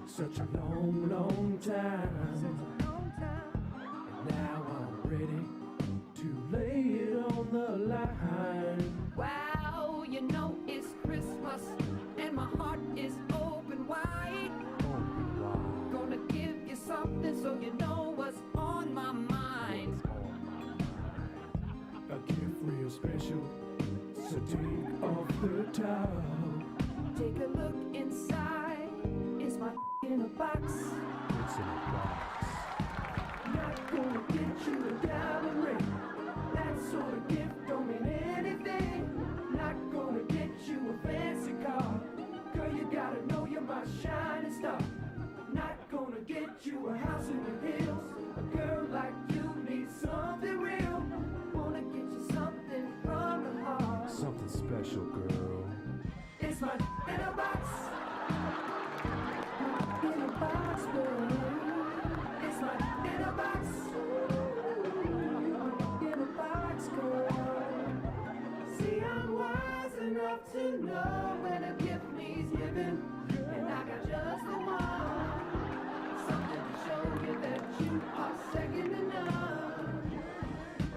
such a long, long time. And now I'm ready to lay it on the line. Wow, you know it's Christmas and my heart is open wide. Gonna give you something so you know what's on my mind. A gift real special, so take off the towel. Take a look inside. Is my in a box? It's in a box. Not gonna get you a diamond ring. That sort of gift don't mean anything. Not gonna get you a fancy car. Girl, you gotta know you're my shining star. Not gonna get you a house in the hills. A girl like you needs something real. Wanna get you something from the heart. Something special, girl. It's my in a box. In a box, girl. It's my in a box. In a box, girl. See, I'm wise enough to know when a gift needs giving, and I got just the one. Something to show you that you are second to none.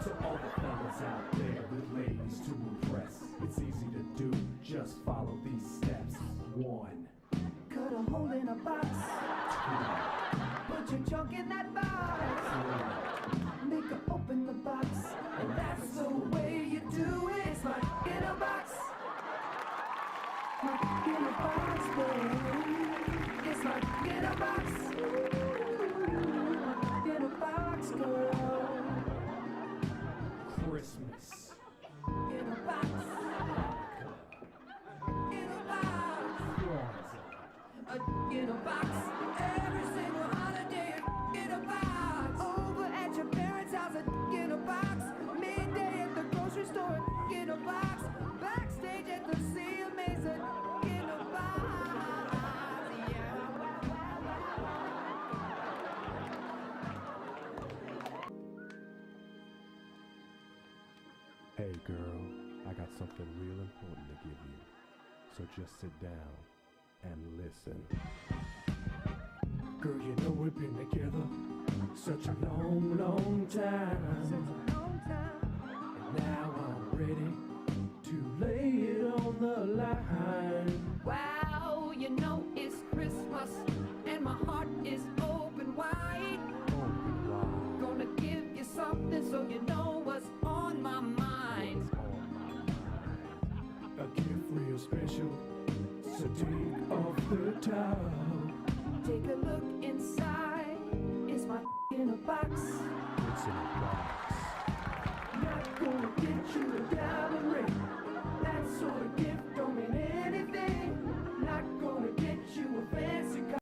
To all the fellas out there with ladies to impress, it's easy to do, just follow these steps. 1, Cut a hole in a box. 2, Put your junk in that box. Make her open the box, and that's the way you do it. It's my in a box. My in a box, baby. It's my in a box. My in a box, girl. Christmas. In a box. In a box. In a box. Every single holiday, in a box. Over at your parents' house, in a box. Midday at the grocery store, in a box. Backstage at the CMAs, in a box. Hey girl, I got something real important to give you. So just sit down and listen. Girl, you know we've been together such a long, long time. And now I'm ready to lay it on the line. Wow, you know it's Christmas and my heart is open wide. Gonna give you something so you know what's on my mind. A gift real special, so take off the towel. Take a look inside. Is my in a box? It's in a box. Not gonna get you a diamond ring. That sort of gift don't mean anything. Not gonna get you a fancy car.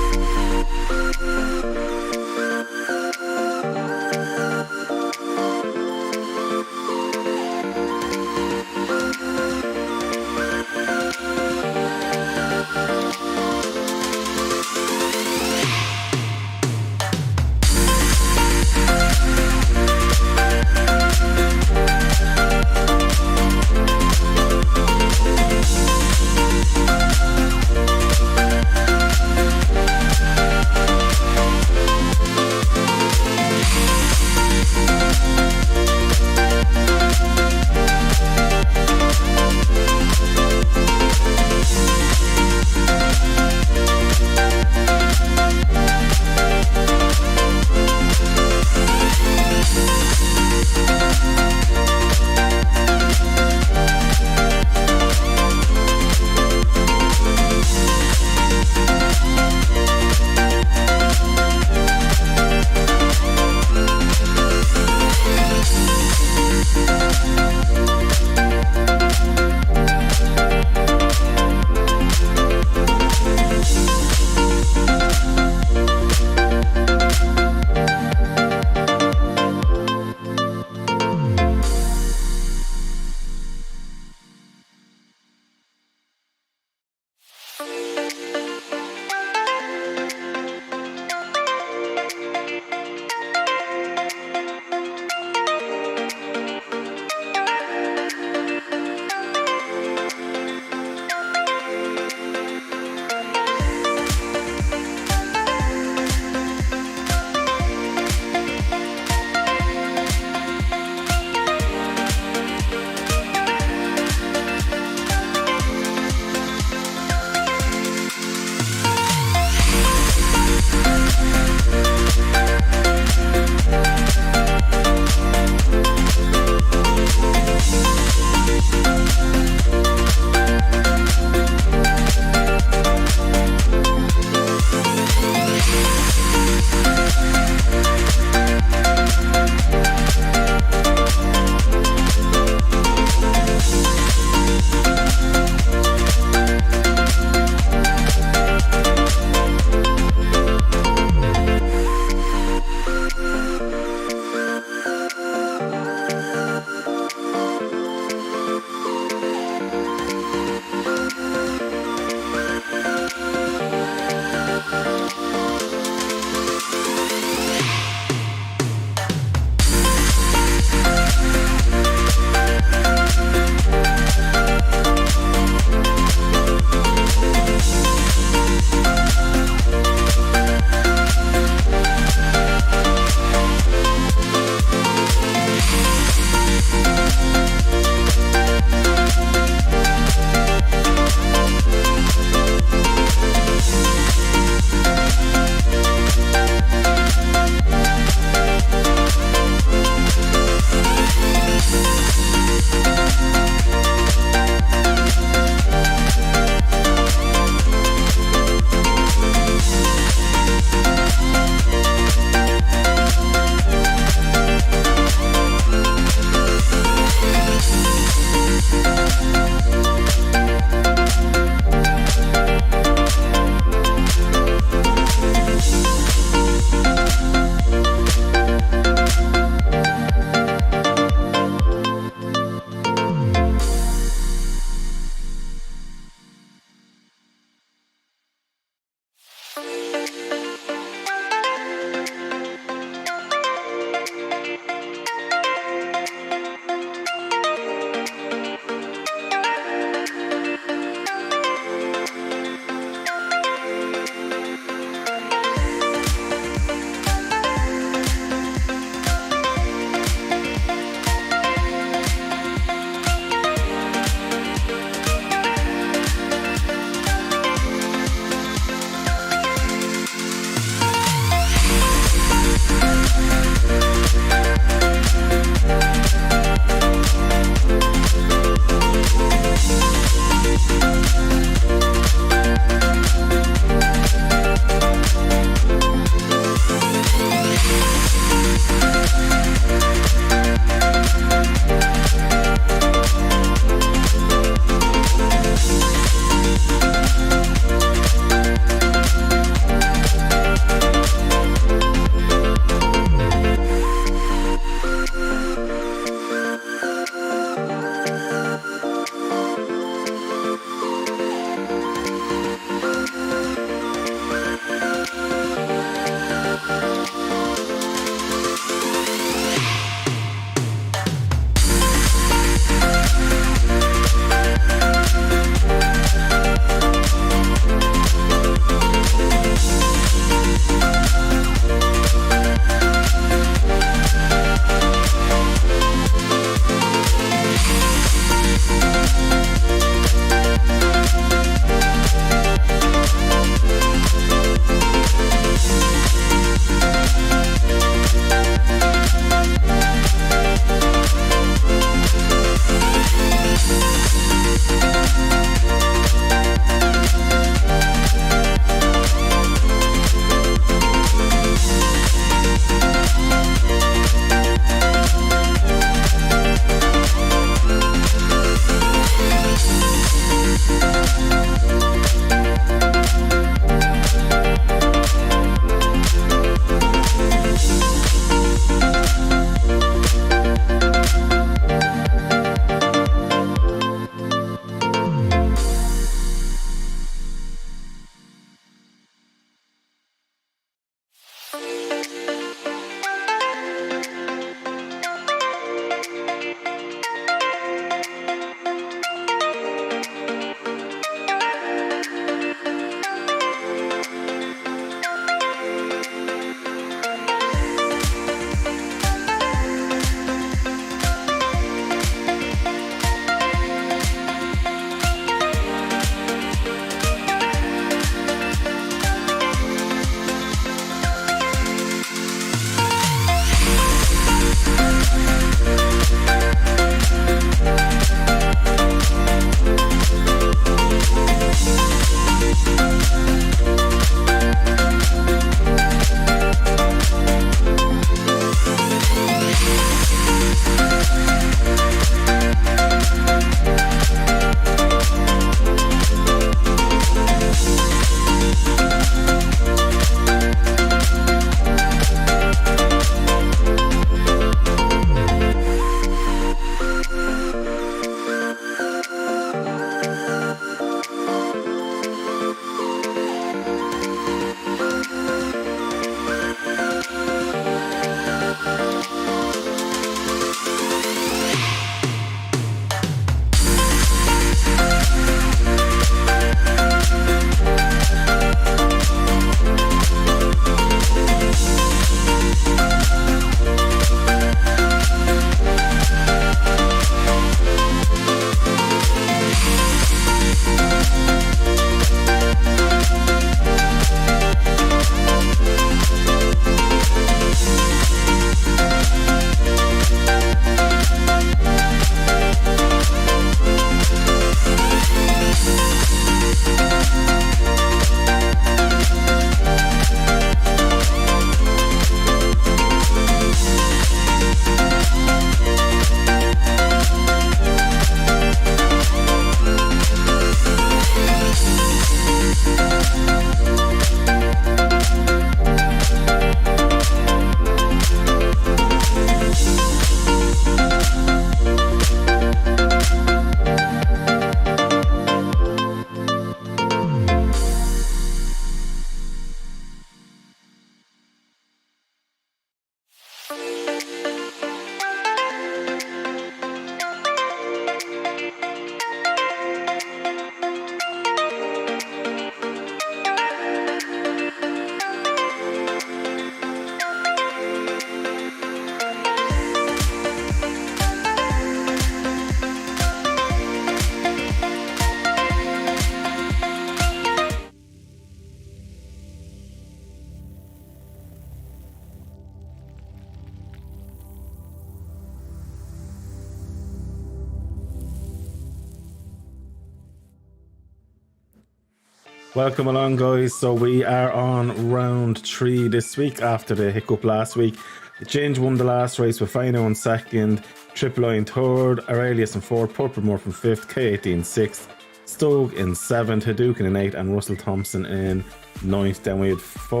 Welcome along, guys. So we are on round 3 this week after the hiccup last week. Ginge won the last race with Fino in second, Triple I in third, Aurelius in fourth, Purple Morph in fifth, K18 in sixth, Stoke in seventh, Hadouken in eighth, and Russell Thompson in ninth. Then we had 5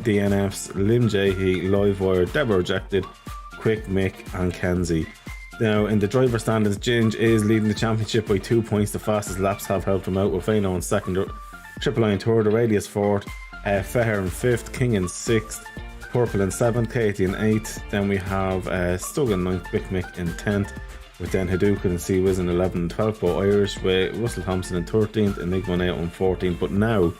DNFs: Lim Jehi, Livewire, Deborah Rejected, Quick Mick, and Kenzie. Now, in the driver standings, Ginge is leading the championship by 2 points. The fastest laps have helped him out, with Fino in second, Triple I in third, Aurelius fourth, Feher in fifth, King in sixth, Purple in seventh, Katie in eighth. Then we have Stug in ninth, Big Mick in 10th, with then Hadouken and Seawiz in 11th and 12th, both Irish, with Russell Thompson in 13th, Enigma now on 14th. But now,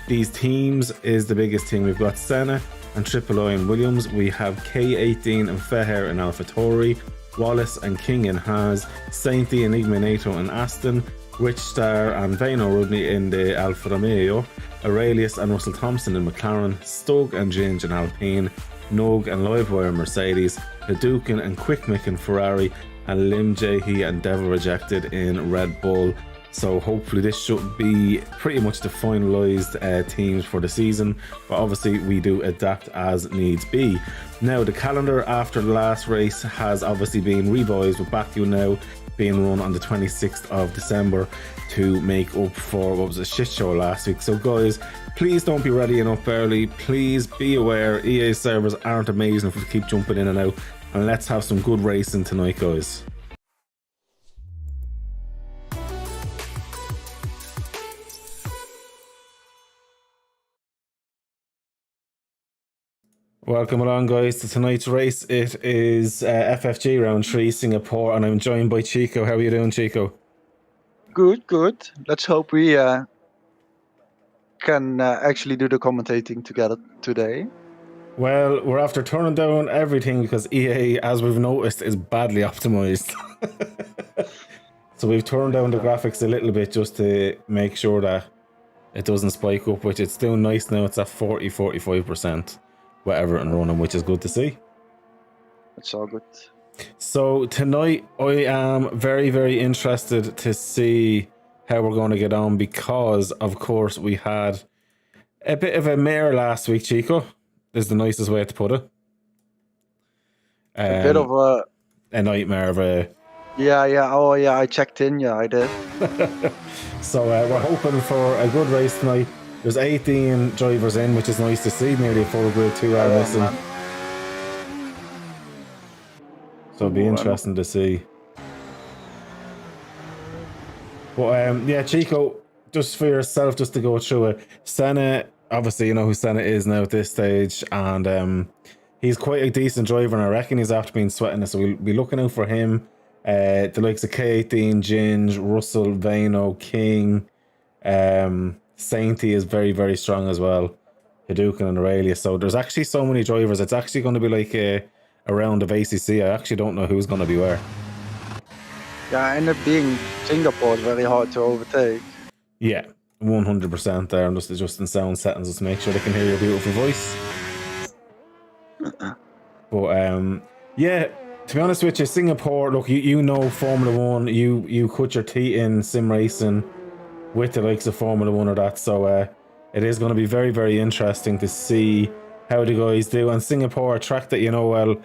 these teams is the biggest thing. We've got Senna and Triple I in Williams. We have K18 and Feher in AlphaTauri, Wallace and King in Haas, Sainty, Enigma Nato and Aston, Richstar and Vano Rudney in the Alfa Romeo, Aurelius and Russell Thompson in McLaren, Stoke and Ginge in Alpine, Nog and Livewire Mercedes, Hadouken and Quick Mick in Ferrari, and Lim Jehi and Devil Rejected in Red Bull. So hopefully this should be pretty much the finalised teams for the season, but obviously we do adapt as needs be. Now, the calendar after the last race has obviously been revised, with Baku now being run on the 26th of December to make up for what was a shit show last week. So guys, please don't be ready and up early. Please be aware EA servers aren't amazing if we keep jumping in and out, and let's have some good racing tonight, guys. Welcome along, guys, to tonight's race. It is FFG round 3 Singapore, and I'm joined by Chico. How are you doing, Chico? Good. Let's hope we can actually do the commentating together today. Well, we're after turning down everything because EA, as we've noticed, is badly optimized. So we've turned down the graphics a little bit just to make sure that it doesn't spike up, which it's doing nice now. It's at 40-45%. Whatever and running, which is good to see. It's all good. So tonight I am very, very interested to see how we're going to get on, because of course we had a bit of a mare last week, Chico, is the nicest way to put it. A bit of a nightmare of a... Yeah, I checked in, I did. So we're hoping for a good race tonight. There's 18 drivers in, which is nice to see. Nearly a full grid, 2 are missing. So it'll be interesting to see. But yeah, Chico, just for yourself, just to go through it. Senna, obviously you know who Senna is now at this stage, and he's quite a decent driver, and I reckon he's after being sweating it, so we'll be looking out for him. The likes of K18, Ginge, Russell, Vano, King, Sainty is very, very strong as well. Hadouken and Aurelius. So there's actually so many drivers. It's actually going to be like a round of ACC. I actually don't know who's going to be where. Yeah, and it being Singapore is very hard to overtake. Yeah, 100% there. I'm just adjusting sound settings just to make sure they can hear your beautiful voice. But yeah, to be honest with you, Singapore, look, you know Formula 1, you cut your teeth in sim racing with the likes of Formula 1 or that, so it is going to be very, very interesting to see how the guys do. And Singapore, a track that you know well,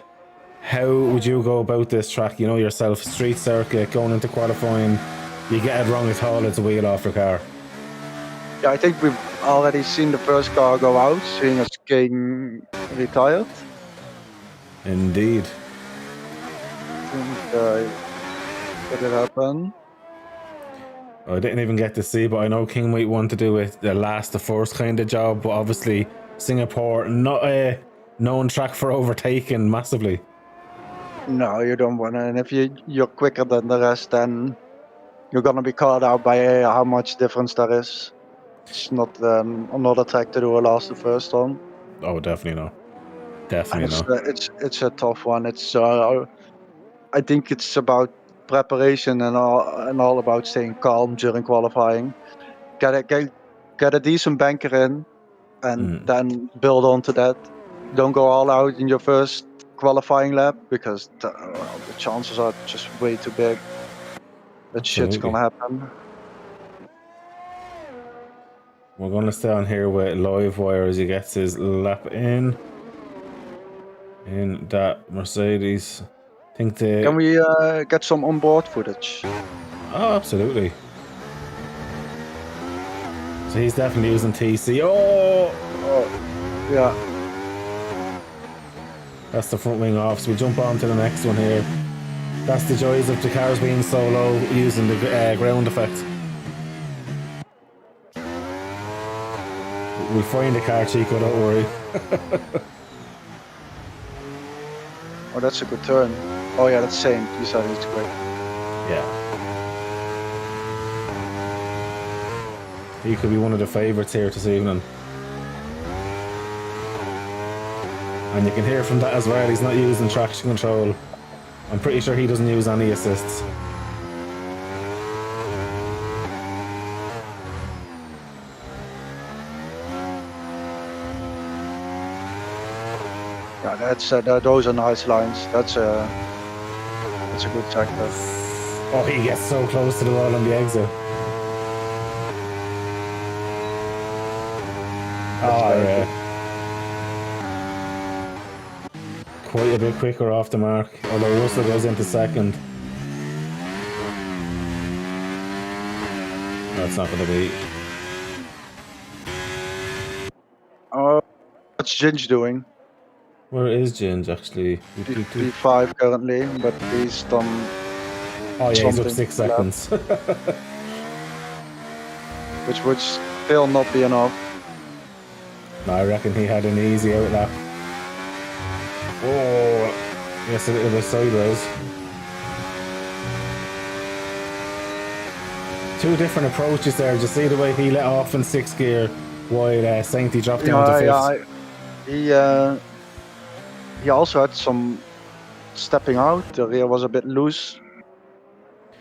how would you go about this track? You know yourself, street circuit, going into qualifying, you get it wrong at all, it's a wheel off your car. Yeah, I think we've already seen the first car go out, seeing as King retired. Indeed. I think did it happen? I didn't even get to see, but I know King might want to do it the last to first kind of job, but obviously Singapore, not a known track for overtaking massively. No, you don't want to. And if you're quicker than the rest, then you're going to be caught out by how much difference there is. It's not another track to do a last to first on. Oh, definitely not. Definitely not. It's a tough one. It's I think it's about preparation and all about staying calm during qualifying. Get a decent banker in, and then build onto that. Don't go all out in your first qualifying lap, because the chances are just way too big that shit's gonna happen. We're going to stay on here with live wire as he gets his lap in that Mercedes. I think they... Can we get some onboard footage? Oh, absolutely. So he's definitely using TC. Oh! Yeah. That's the front wing off, so we jump on to the next one here. That's the joys of the cars being so low using the ground effect. We'll find the car, Chico, don't worry. Oh, that's a good turn. Oh yeah, that's Saint. You said it's great. Yeah. He could be one of the favourites here this evening. And you can hear from that as well, he's not using traction control. I'm pretty sure he doesn't use any assists. Yeah, that's those are nice lines. That's a good sector. Oh, he gets so close to the wall on the exit. Oh, yeah. Quite a bit quicker off the mark, although Russell goes into second. That's not going to be. What's Ginge doing? Where is Ginge actually? P5 currently, but he's done. Oh yeah, he's up 6 seconds. Which would still not be enough. No, I reckon he had an easy outlap. Oh, yes, a little bit sideways. Two different approaches there. Did you see the way he let off in 6th gear while Sainty dropped down to 5th? Yeah, he also had some stepping out. The rear was a bit loose.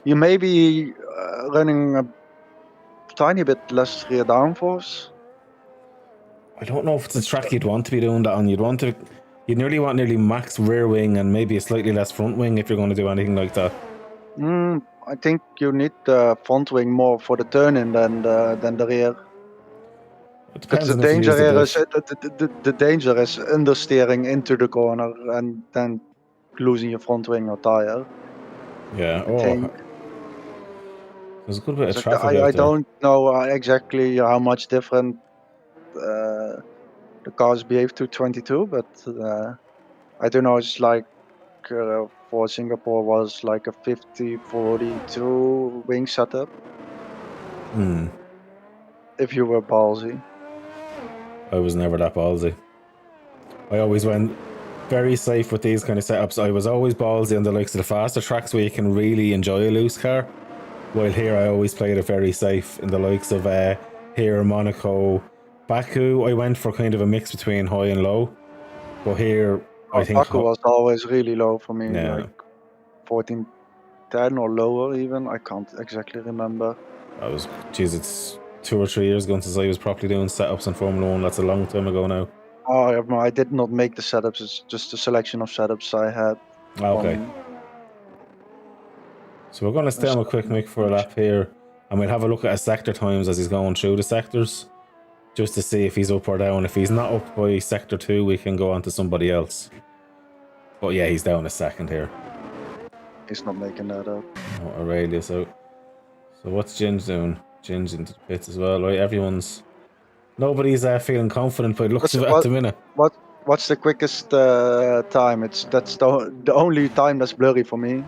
You may be running a tiny bit less rear downforce. I don't know if it's a track you'd want to be doing that on. You'd nearly want max rear wing and maybe a slightly less front wing if you're going to do anything like that. I think you need the front wing more for the turn-in than the rear. Because the danger here is the danger is understeering into the corner and then losing your front wing or tire. Yeah. There's a good bit of traffic I don't know exactly how much different the cars behave to 22, but I don't know. It's like for Singapore was like a 50-42 wing setup. If you were ballsy. I was never that ballsy. I always went very safe with these kind of setups. I was always ballsy on the likes of the faster tracks where you can really enjoy a loose car. While here I always played it very safe in the likes of here Monaco, Baku. I went for kind of a mix between high and low. But here I think Baku was always really low for me, yeah. like 1410 or lower even. I can't exactly remember. It's 2 or 3 years ago since I was properly doing setups in Formula 1. That's a long time ago now. Oh, I did not make the setups. It's just a selection of setups I had. Okay. So we're going to stay on a quick mic for a lap here, and we'll have a look at his sector times as he's going through the sectors, just to see if he's up or down. If he's not up by sector 2, we can go on to somebody else. But yeah, he's down a second here. He's not making that up. Oh, Aurelius out. So what's Ginge doing? Ginge into the pits as well, right? Nobody's feeling confident by the looks of it at the minute. What's the quickest time? That's the only time that's blurry for me.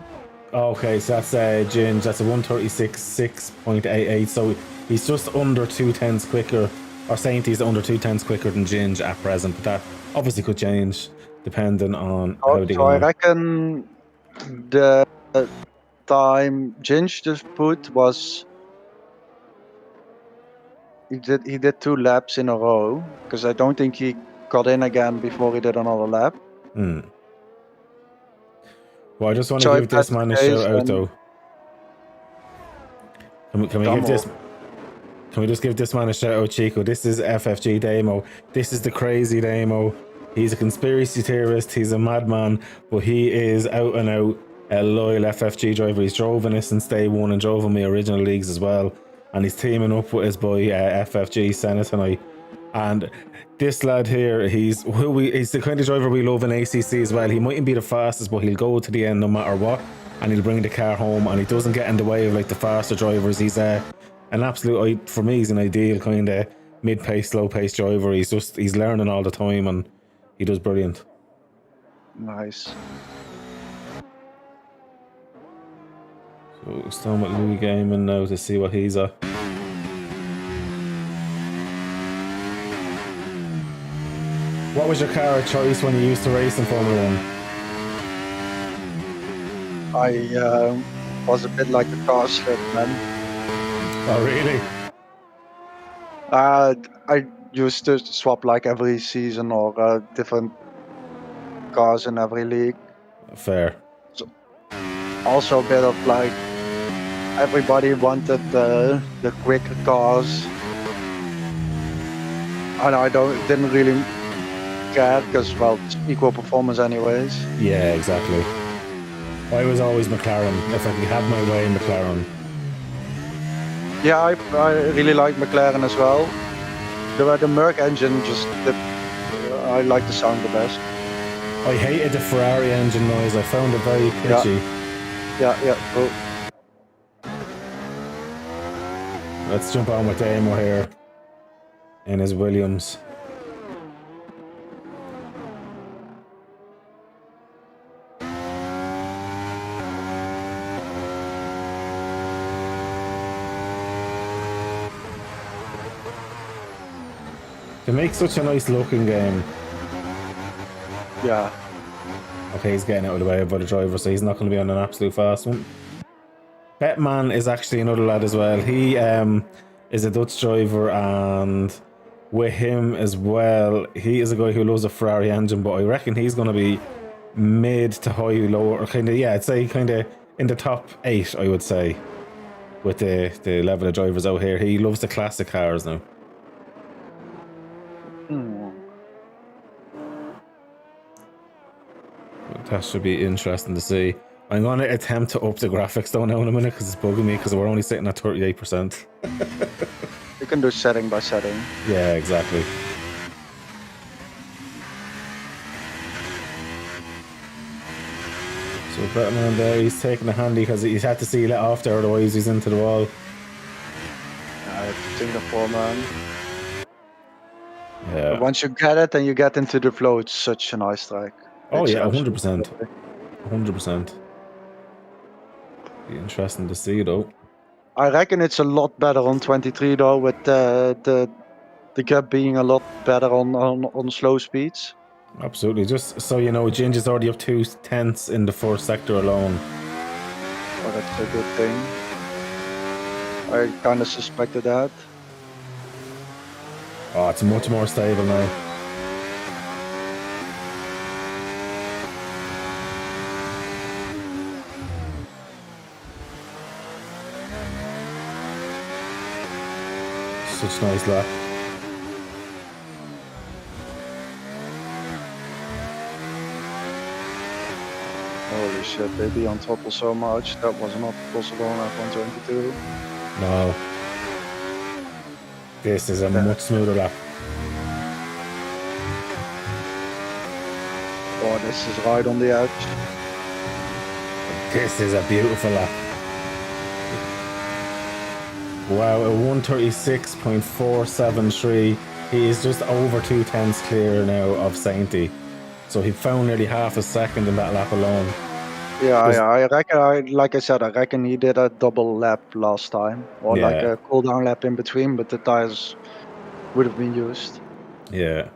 Okay, so that's Ginge. That's a 136.6.88. So he's just under 2/10 quicker, or saying he's under 2/10 quicker than Ginge at present. But that obviously could change depending on how they go. I reckon the time Ginge just put was. He did 2 laps in a row, because I don't think he got in again before he did another lap. Well, I just want to give this man a shout out though. Can we just give this man a shout out, Chico? This is FFG Damo. This is the crazy Damo. He's a conspiracy theorist. He's a madman, but he is out and out a loyal FFG driver. He's drove in us since day one and drove in my original leagues as well. and he's teaming up with his boy FFG Senna tonight. And this lad here, he's the kind of driver we love in ACC as well. He mightn't be the fastest, but he'll go to the end no matter what, and he'll bring the car home, and he doesn't get in the way of like the faster drivers. He's an absolute, for me, he's an ideal kind of mid-pace, slow-pace driver. He's learning all the time, and he does brilliant. Nice. So starting with Louis Gaiman now to see what he's at. What was your car of choice when you used to race in Formula 1? I was a bit like a car slip, man. Oh, really? I used to swap like every season or different cars in every league. Fair. So, also a bit of like everybody wanted the quicker cars, and I didn't really care because, well, it's equal performance anyways. Yeah, exactly. I was always McLaren. If I could have my way, McLaren. Yeah, I really like McLaren as well. The Merc engine I like the sound the best. I hated the Ferrari engine noise. I found it very pitchy. Yeah, cool. Let's jump on with Damo here in his Williams. They make such a nice looking game. Yeah. Okay, he's getting out of the way of the driver, so he's not going to be on an absolute fast one. Betman is actually another lad as well. He is a Dutch driver, and with him as well, he is a guy who loves a Ferrari engine, but I reckon he's going to be mid to high, lower, kind of, yeah, I'd say kind of in the top 8, I would say, with the level of drivers out here. He loves the classic cars now. That should be interesting to see. I'm going to attempt to up the graphics though now in a minute because it's bugging me because we're only sitting at 38%. You can do setting by setting. Yeah, exactly. So Batman there, he's taking a handy because he's had to seal it off there, otherwise he's into the wall. Singapore, man. Yeah. But once you get it and you get into the flow, it's such a nice track. Oh yeah, 100%. 100%. Be interesting to see though. I reckon it's a lot better on 23 though, with the gap being a lot better on slow speeds. Absolutely. Just so you know, Ginge is already up 2/10 in the first sector alone. Oh, that's a good thing. I kind of suspected that. Oh, it's much more stable now. Such nice lap. Holy shit, they be on throttle so much. That was not possible on F122. No. This is a much smoother lap. Oh, this is right on the edge. This is a beautiful lap. Wow, a 136.473. He is just over 2/10 clear now of Sainty. So he found nearly half a second in that lap alone. Yeah, I reckon, like I said, I reckon he did a double lap last time. Or Yeah. like a cool down lap in between, but the tires would have been used. Yeah.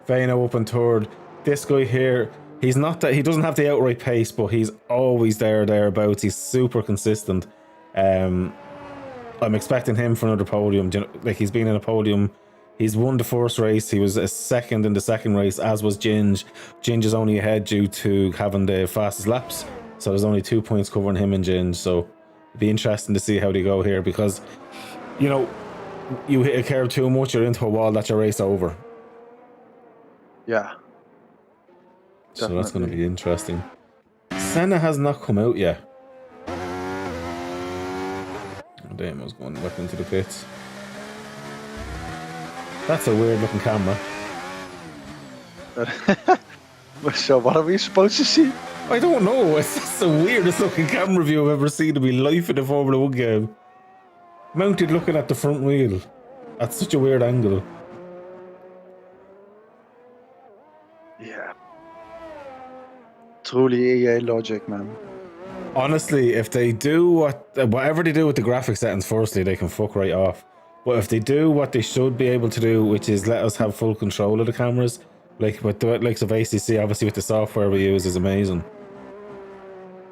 Vano up in third. This guy here, he's not that, he doesn't have the outright pace, but he's always thereabouts. He's super consistent. I'm expecting him for another podium. You know, like, he's been in a podium. He's won the first race. He was a second in the second race, as was Ginge. Ginge is only ahead due to having the fastest laps. So there's only 2 points covering him and Ginge. So it'd be interesting to see how they go here, because, you know, you hit a curve too much, you're into a wall, that's your race over. Yeah. So that's going to be interesting. Senna has not come out yet. Damo's going back into the pits. That's a weird looking camera. So what are we supposed to see? I don't know. It's the weirdest looking camera view I've ever seen in my life in a Formula 1 game. Mounted looking at the front wheel. At such a weird angle. Yeah. Truly EA logic, man. Honestly, if they do whatever they do with the graphic settings, firstly, they can fuck right off. But if they do what they should be able to do, which is let us have full control of the cameras, like with the likes of ACC, obviously with the software we use is amazing.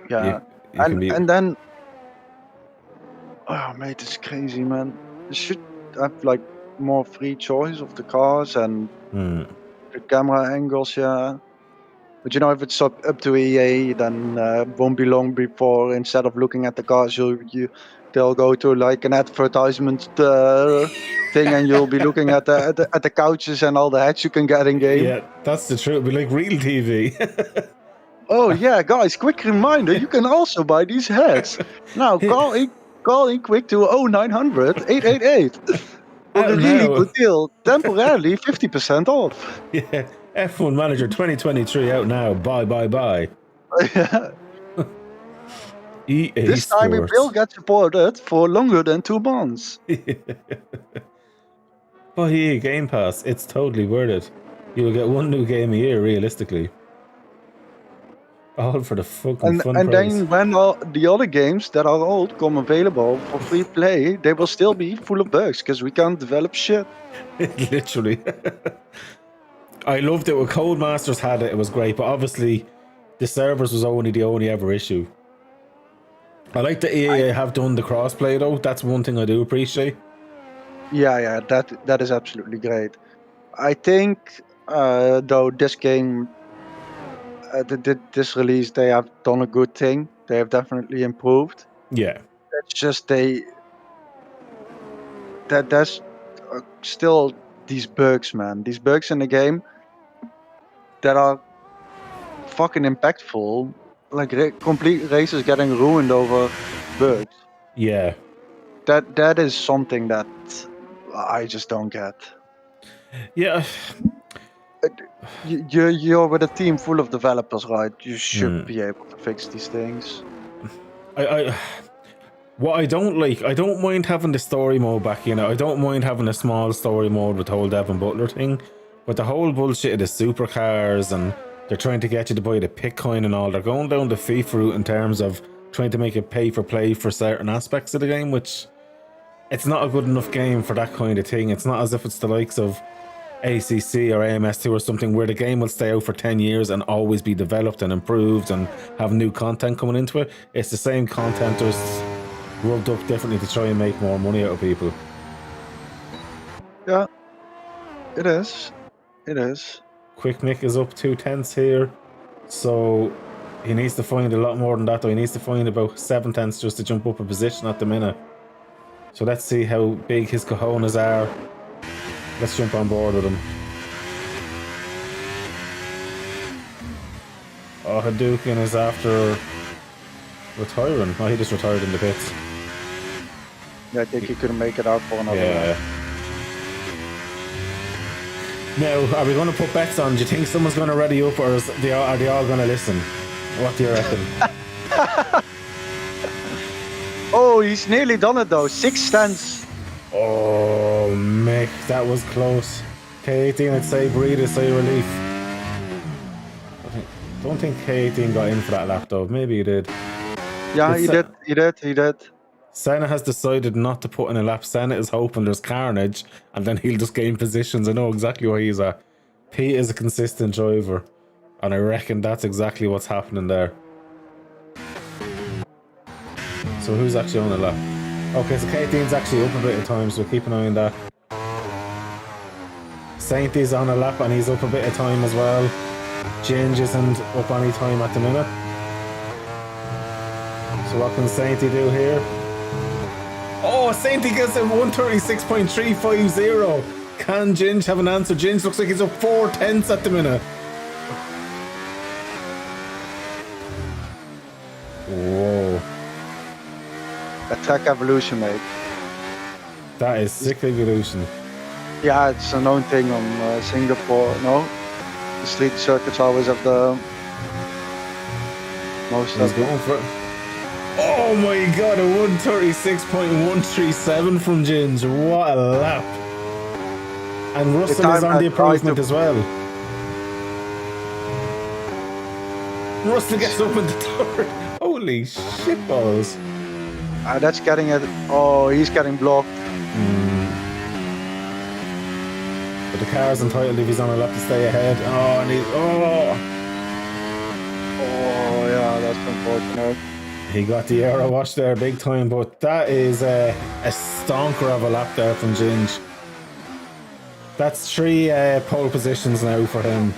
Yeah. And then, oh mate, it's crazy, man. They should have like more free choice of the cars and the camera angles, yeah. But you know, if it's up to EA, then won't be long before instead of looking at the cars, they'll go to like an advertisement thing, and you'll be looking at the couches and all the hats you can get in game. Yeah, that's the truth. It'll be like real TV. Oh yeah, guys! Quick reminder: you can also buy these hats. Now call in quick to 0900 888 for a really good deal. Temporarily 50% off. Yeah. F1 Manager 2023 out now. Bye. EA this time it will get supported for longer than 2 months. Buy EA Game Pass. It's totally worth it. You will get one new game a year, realistically. All for the fucking fun and price. then when all the other games that are old come available for free play, they will still be full of bugs because we can't develop shit. Literally. I loved it when Codemasters had it. It was great, but obviously the servers was only the only ever issue. I like that EA have done the crossplay though. That's one thing I do appreciate. Yeah, that is absolutely great. I think though this game, this release, they have done a good thing. They have definitely improved. Yeah. It's just there's still these bugs, man. These bugs in the game that are fucking impactful. Like complete races getting ruined over bugs. Yeah. That is something that I just don't get. Yeah. You're with a team full of developers, right? You should be able to fix these things. What I don't like, I don't mind having the story mode back, you know. I don't mind having a small story mode with the whole Devin Butler thing. But the whole bullshit of the supercars and they're trying to get you to buy the Bitcoin and all, they're going down the FIFA route in terms of trying to make it pay for play for certain aspects of the game, which it's not a good enough game for that kind of thing. It's not as if it's the likes of ACC or AMS2 or something where the game will stay out for 10 years and always be developed and improved and have new content coming into it. It's the same content, just rubbed up differently to try and make more money out of people. Yeah, it is. It is. Quick Mick is up 2/10 here, so he needs to find a lot more than that though. He needs to find about 7/10 just to jump up a position at the minute. So let's see how big his cojones are. Let's jump on board with him. Oh, Hadouken is after retiring. Oh, he just retired in the pits. Yeah, I think he couldn't make it out for another round. Now, are we going to put bets on? Do you think someone's going to ready up, or are they all going to listen? What do you reckon? Oh, he's nearly done it though. 6/10. Oh, Mick, that was close. K18, I'd say breathe a sigh of relief. Don't think K18 got in for that lap though. Maybe he did. Yeah, he did. Senna has decided not to put in a lap. Senna is hoping there's carnage and then he'll just gain positions. I know exactly where he's at. Pete is a consistent driver and I reckon that's exactly what's happening there. So who's actually on the lap? Okay, so K18's actually up a bit of time, so keep an eye on that. Sainty's on a lap and he's up a bit of time as well. Ginge isn't up any time at the minute. So what can Sainty do here? Oh, Sainty gets a 136.350. Can Ginge have an answer? Ginge looks like he's up 4/10 at the minute. Whoa. A track evolution, mate. That is sick evolution. Yeah, it's a known thing on Singapore. No, the street circuits always have the most He's of them. going for it. Oh my god, a 136.137 from Ginge. What a lap. And Russell is on the improvement as well. Russell gets up in the third. Holy shit balls. That's getting it. Oh, he's getting blocked. But the car's entitled if he's on a lap to stay ahead. Oh, and Oh, yeah, that's unfortunate. he got the aero wash there big time, but that is a stonker of a lap there from Ginge. That's 3 pole positions now for him.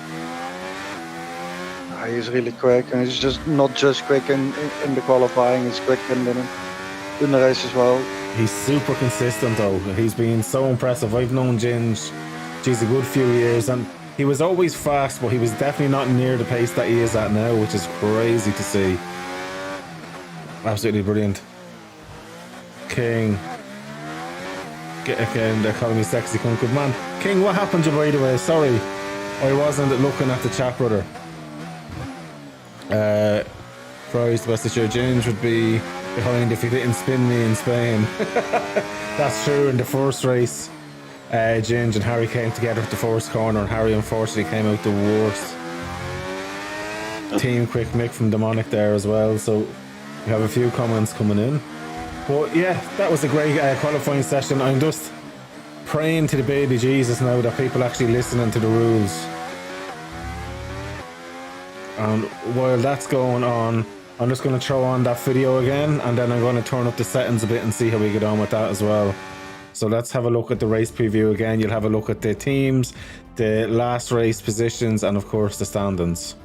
He's really quick, and he's just not just quick in the qualifying, he's quick in the race as well. He's super consistent though. He's been so impressive. I've known Ginge, geez, a good few years, and he was always fast, but he was definitely not near the pace that he is at now, which is crazy to see. Absolutely brilliant. King. Again, they're calling me sexy cunt. Good man. King, what happened to you, by the way? Sorry, I wasn't looking at the chat, brother. Prize, the best of your Ginge would be behind if he didn't spin me in Spain. That's true. In the first race, Ginge and Harry came together at the first corner, and Harry unfortunately came out the worst. Team Quick Mick from Demonic there as well, so we have a few comments coming in. But yeah, that was a great qualifying session. I'm just praying to the baby Jesus now that people actually listening to the rules. And while that's going on, I'm just going to throw on that video again, and then I'm going to turn up the settings a bit and see how we get on with that as well. So let's have a look at the race preview again. You'll have a look at the teams, the last race positions, and of course the standings.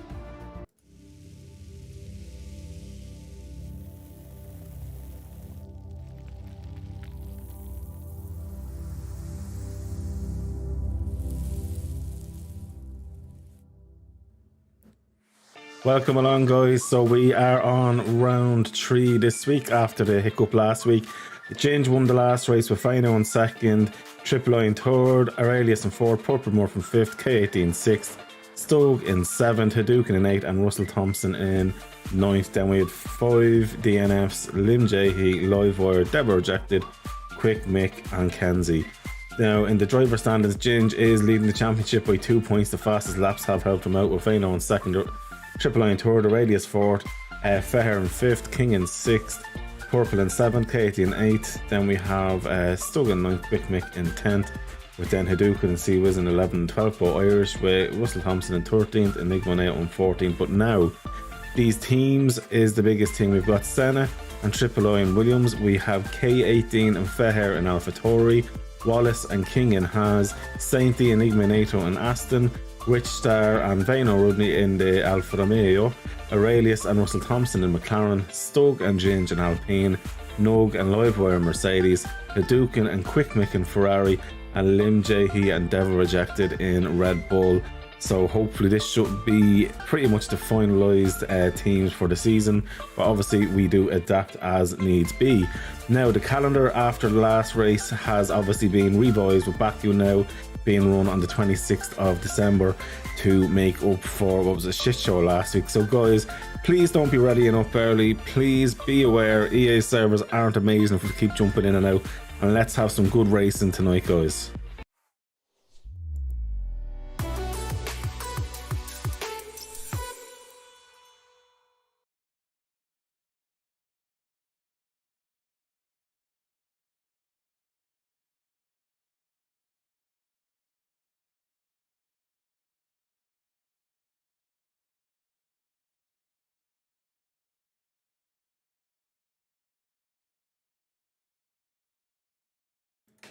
Welcome along, guys. So we are on round 3 this week after the hiccup last week. Ginge won the last race with Fino in second, Triple I in third, Aurelius in fourth, Purple in fifth, K18 in sixth, Stoke in seventh, Hadouken in eighth, and Russell Thompson in ninth. Then we had 5 DNFs: Lim Jehe, Livewire, Deborah Rejected, Quick Mick, and Kenzie. Now, in the driver standings, Ginge is leading the championship by 2 points. The fastest laps have helped him out, with Fino in second, Triple I in third, Aurelius fourth, Feher in fifth, King in sixth, Purple in seventh, Katie in eighth. Then we have Stug in ninth, Quick Mick in 10th, with then Hadouken and Seawiz in 11th and 12th, both Irish, with Russell Thompson in 13th, Enigma now on 14th. But now, these teams is the biggest thing. We've got Senna and Triple I in Williams, we have K18 and Feher in AlphaTauri, Wallace and King in Haas, Sainty, Enigma Nato and Aston, Witchstar and Vano Rudney in the Alfa Romeo, Aurelius and Russell Thompson in McLaren, Stoke and Ginge in Alpine, Nog and Livewire Mercedes, Hadouken and Quick Mick in Ferrari, and Lim Jehe and Devil Rejected in Red Bull. So hopefully this should be pretty much the finalised teams for the season, but obviously we do adapt as needs be. Now the calendar after the last race has obviously been revised, with Baku now being run on the 26th of December to make up for what was a shit show last week. So guys, please don't be readying up early. Please be aware EA servers aren't amazing if we keep jumping in and out, and let's have some good racing tonight, guys.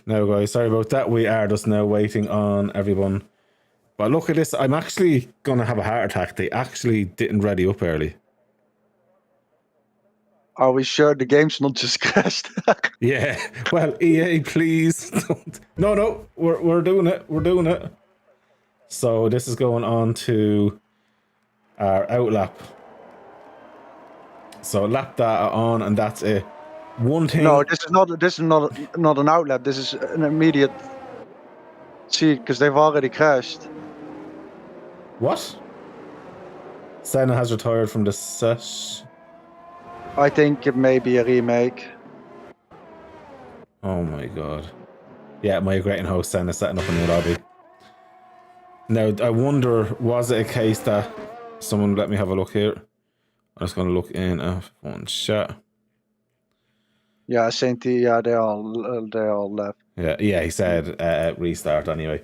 Now guys, sorry about that. We are just now waiting on everyone. But look at this, I'm actually going to have a heart attack. They actually didn't ready up early. Are we sure the game's not just crashed? Yeah, well, EA, please don't. No, we're doing it. We're doing it. So this is going on to our outlap. So lap data on, and that's it. One thing. No, this is not an outlap. This is an immediate. See, because they've already crashed. What? Senna has retired from the set. I think it may be a remake. Oh my god. Yeah, migrating host Senna setting up a new lobby. Now, I wonder, was it a case that someone let me have a look here? I'm just going to look in F1 chat. Yeah, Saint T. Yeah, they all left. Yeah, he said restart anyway.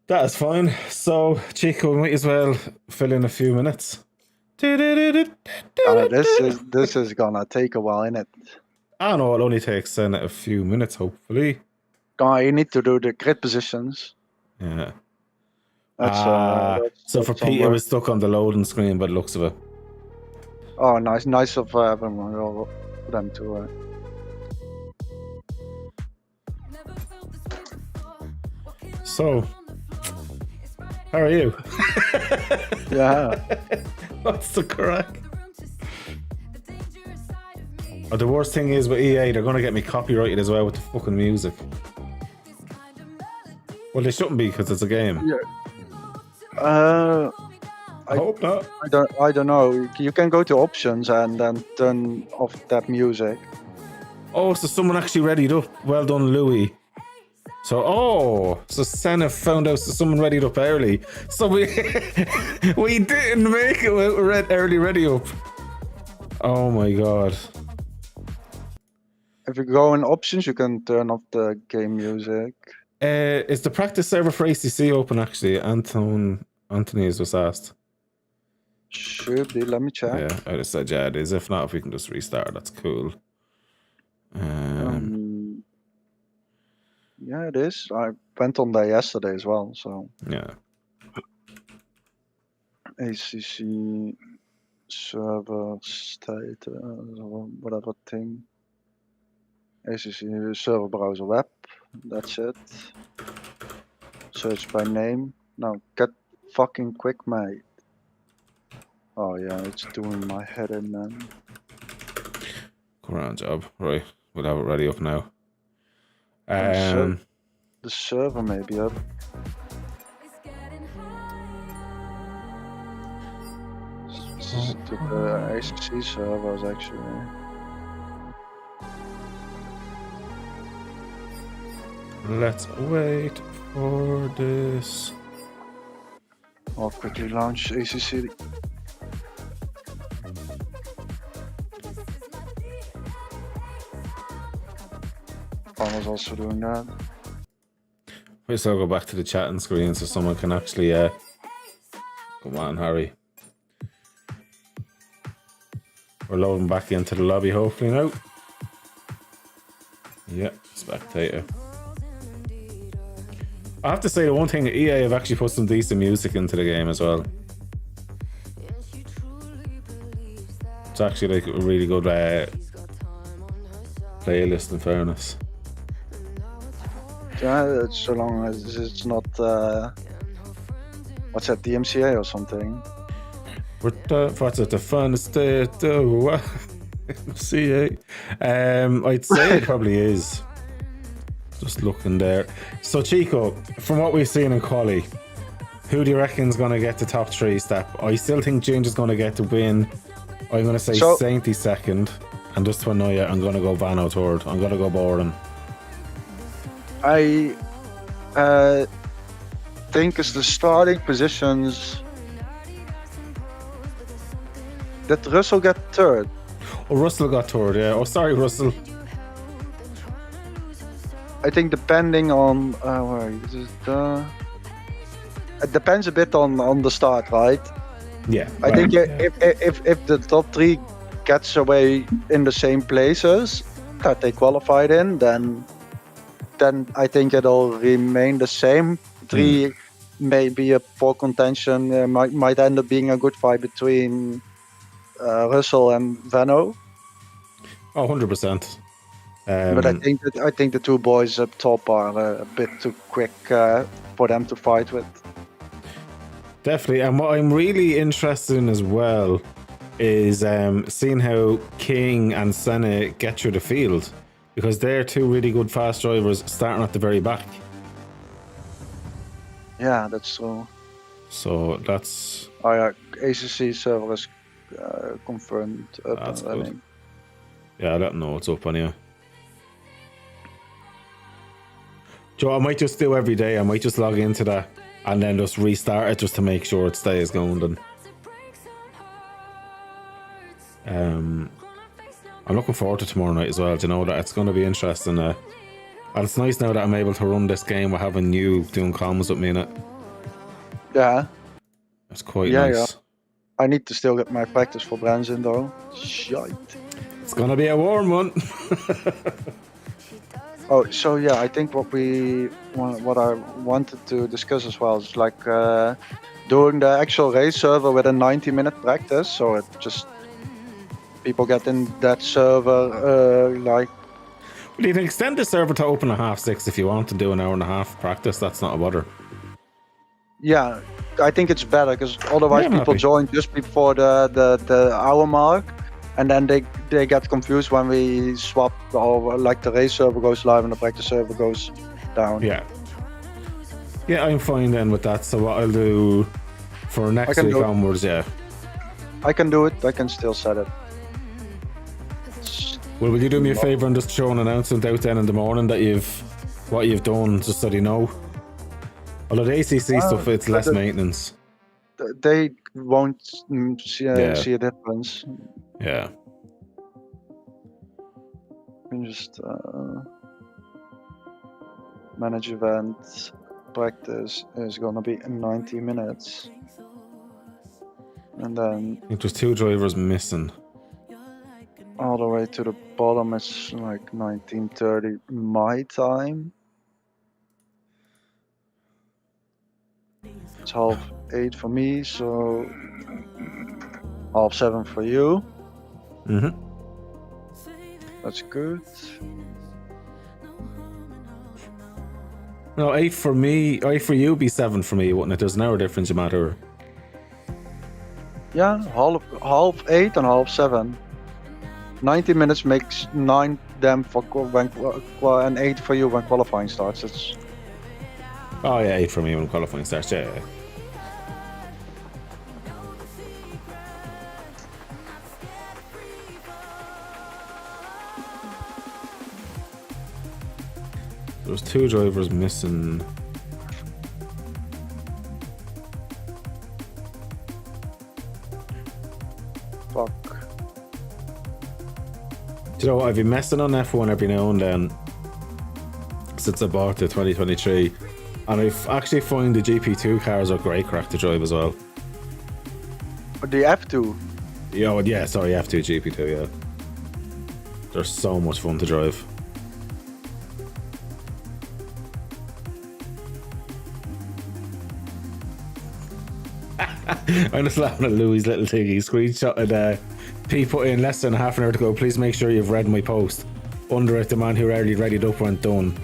That is fine. So, Chico, we might as well fill in a few minutes. This is gonna take a while, innit? I know it only takes a few minutes, hopefully. You need to do the grid positions. Yeah. That's so for Pete, it was stuck on the loading screen by the looks of it. Oh, nice of everyone for them to. So, how are you? Yeah. What's the crack? Oh, the worst thing is with EA, they're going to get me copyrighted as well with the fucking music. Well, they shouldn't be because it's a game. Yeah. I hope not. I don't know. You can go to options and then turn off that music. Oh, so someone actually readied up. Well done, Louis. So Senna found out someone readied up early. So we didn't make it with early ready up. Oh my god. If you go in options, you can turn off the game music. Is the practice server for ACC open actually? Anthony is just asked. Should be. Let me check. Yeah, I just said it is. If not, if we can just restart, that's cool. Yeah, it is. I went on there yesterday as well, so. Yeah. ACC server state, whatever thing. ACC server browser web. That's it. Search by name. Now get fucking quick, mate. Oh yeah, it's doing my head in, man. Grand job. Right, we'll have it ready up now. The server may be up. The ACC servers actually. Let's wait for this. I'll quickly launch ACC. I was also doing that. We still go back to the chatting screen so someone can actually come on, Harry. We're loading back into the lobby hopefully now. Yeah, spectator. I have to say the one thing, EA have actually put some decent music into the game as well. It's actually like a really good playlist in fairness. Yeah, so long as it's not what's that, DMCA or something. What's it, the funnest day to MCA? I'd say it probably is. Just looking there. So Chico, from what we've seen in quali, who do you reckon's going to get the top 3 step? I still think Ginger's going to get to win. I'm going to say Sainty second, and just to annoy you, I'm going to go Vano third. I'm going to go Boren. I think it's the starting positions. Did Russell get third? Oh, Russell got third, yeah. Oh, sorry, Russell. I think depending on where is it? It depends a bit on the start, right? Yeah. I think if the top 3 gets away in the same places that they qualified in, then I think it'll remain the same. 3 may be a poor contention. Might end up being a good fight between Russell and Vano. Oh, 100%. But I think the 2 boys up top are a bit too quick for them to fight with. Definitely, and what I'm really interested in as well is seeing how King and Senna get through the field, because they're two really good fast drivers starting at the very back. Yeah, that's true. So that's Oh yeah, ACC server is confirmed up That's and good. running. yeah, I don't know what's up on here. Joe, I might just do every day. I might just log into that and then just restart it just to make sure it stays going. And I'm looking forward to tomorrow night as well. Do you know that it's going to be interesting? And it's nice now that I'm able to run this game with having you doing comms with me in it. Yeah, It's quite Yeah, nice. I need to still get my practice for Branson though. Shite. It's going to be a warm one. Oh, so yeah, I think what I wanted to discuss as well is like doing the actual race server with a 90-minute practice. So it just people get in that server like. Well, you can extend the server to open at 6:30 if you want to do an hour and a half practice. That's not a bother. Yeah, I think it's better because otherwise Yeah, I'm people happy. join just before the hour mark, and then they get confused when we swap, or like the race server goes live and the practice server goes down. Yeah. Yeah, I'm fine then with that. So what I'll do for next can week do it. onwards, yeah. I can do it. I can still set it. Well, will you do me a favour and just throw an announcement out then in the morning that what you've done, just so they know? Although the ACC stuff, it's less maintenance. They won't see Yeah. a difference. Yeah. You can just manage event. Practice is gonna be in 90 minutes, and then I think there's 2 drivers missing. all the way to the bottom is like 19:30 my time. It's 8:30 for me, so 7:30 for you. Mm-hmm. That's good. No, 8 for me. 8 for you, be 7 for me, wouldn't it? There's an hour difference, you matter. Yeah, 8:30 and 7:30. 90 minutes makes 9 them for and 8 for you when qualifying starts. It's Oh yeah, 8 for me when qualifying starts. Yeah. There's 2 drivers missing. fuck. Do you know what? I've been messing on F1 every now and then since I bought the 2023, and I've actually found the GP2 cars are great crack to drive as well. The F2. Yeah, sorry, F2 GP2, yeah. They're so much fun to drive. I'm just laughing at Louis' little thing. He screenshotted P put in less than half an hour to go. Please make sure you've read my post. Under it, the man who already read it up went done.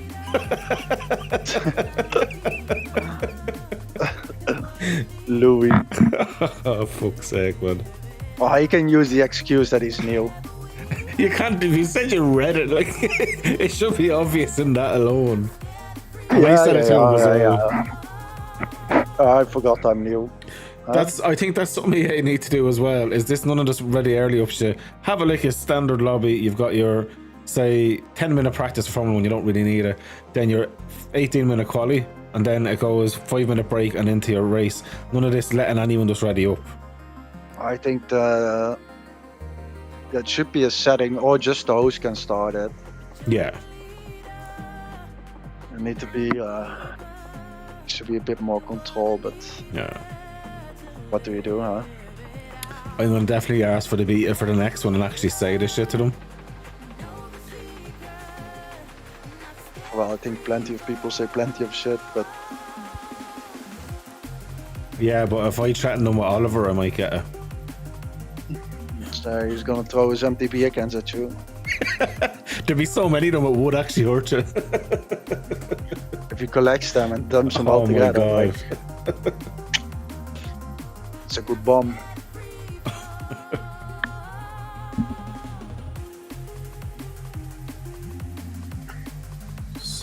Louis. Oh, fuck's sake, man. Oh, he can use the excuse that he's new. You can't, if you said you read it, like, it should be obvious in that alone. I said it to him as well. I forgot I'm new. I think that's something you need to do as well. Is this none of this ready early up shit? Have a like a standard lobby. You've got your, say, 10-minute practice for Formula 1. You don't really need it. Then your 18-minute quali, and then it goes 5-minute break and into your race. None of this letting anyone just ready up. I think that should be a setting, or just the host can start it. Yeah. It need to be should be a bit more control, but Yeah. what do we do, huh? I'm gonna definitely ask for the beta for the next one and actually say this shit to them. Well, I think plenty of people say plenty of shit, but Yeah, but if I threaten them with Oliver, I might get it. he's gonna throw his empty beer cans at you. There'd be so many of them, it would actually hurt you. If he collects them and dumps them all Oh my together, god. like, it's a good bomb.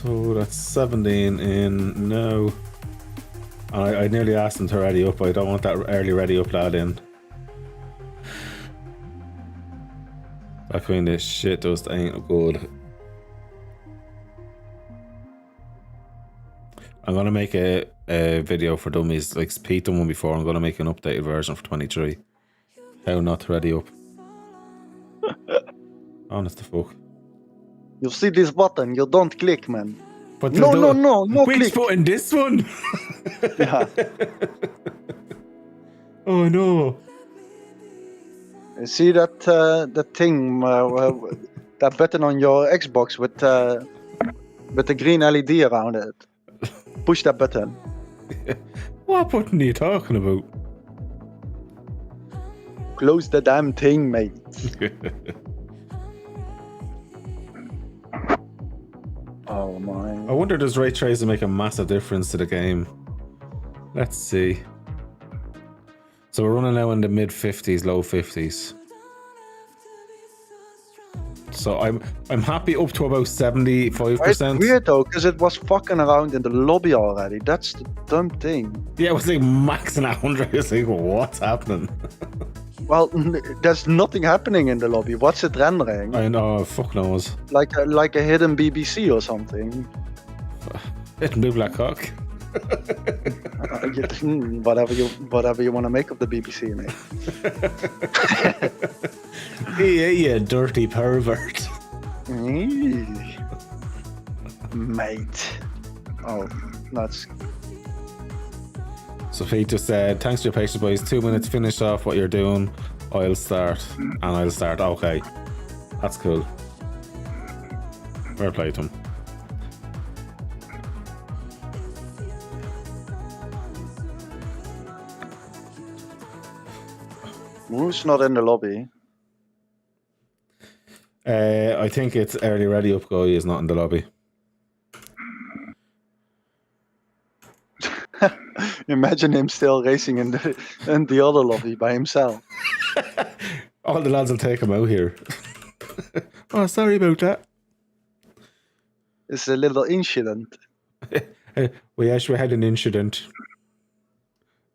So that's 17 in now. And I nearly asked him to ready up. I don't want that early ready up lad in. That kind of shit just ain't good. I'm gonna make a video for dummies, like Pete done one before. I'm gonna make an updated version for 23. How not to ready up. Honest to fuck. You see this button, you don't click, man. But No which click. button? This one? Yeah. Oh no. You see that that thing, that button on your Xbox with the green LED around it? Push that button. What button are you talking about? Close the damn thing, mate. Oh my. I wonder does ray tracing make a massive difference to the game? Let's see. So we're running now in the mid 50s, low 50s. So I'm happy up to about 75%. It's weird though, because it was fucking around in the lobby already. That's the dumb thing. Yeah, it was like maxing at 100. It's like, what's happening? Well, there's nothing happening in the lobby. What's it rendering? I know, fuck knows. Like a hidden BBC or something. Hidden Blue Black Hawk. Whatever you want to make of the BBC, mate. Yeah, you dirty pervert. Mate. Oh, that's... So Pete just said, thanks for your patience, boys. 2 minutes, finish off what you're doing. I'll start. And I'll start. Okay. That's cool. Fair play to him. Who's not in the lobby? I think it's early ready up guy is not in the lobby. Imagine him still racing in the other lobby by himself. All the lads will take him out here. Oh, sorry about that. It's a little incident. We actually had an incident.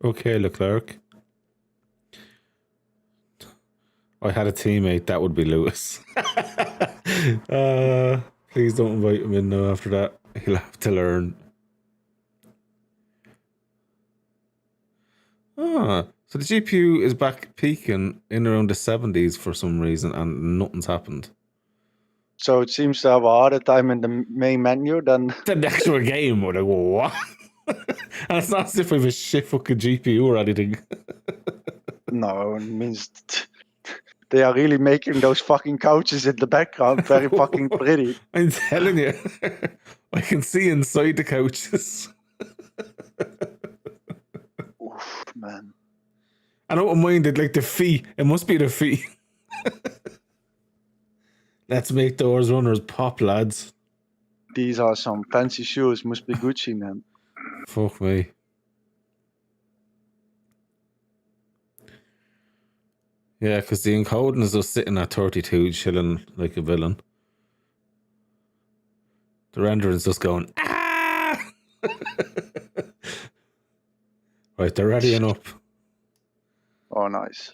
Okay, Leclerc. I had a teammate, that would be Lewis. Please don't invite him in now after that. He'll have to learn. So the GPU is back peaking in around the 70s for some reason and nothing's happened. So it seems to have a harder time in the main menu than... The actual game, or like, what? And it's not as if we have a shit fucking GPU or anything. No, it means... They are really making those fucking couches in the background very fucking pretty. I'm telling you. I can see inside the couches. Oof, man. I don't mind it, like the fee. It must be the fee. Let's make those runners pop, lads. These are some fancy shoes. Must be Gucci, man. Fuck me. Yeah, because the encoding is just sitting at 32, chilling like a villain. The rendering's just going, ah! Right, they're readying up. Oh, nice.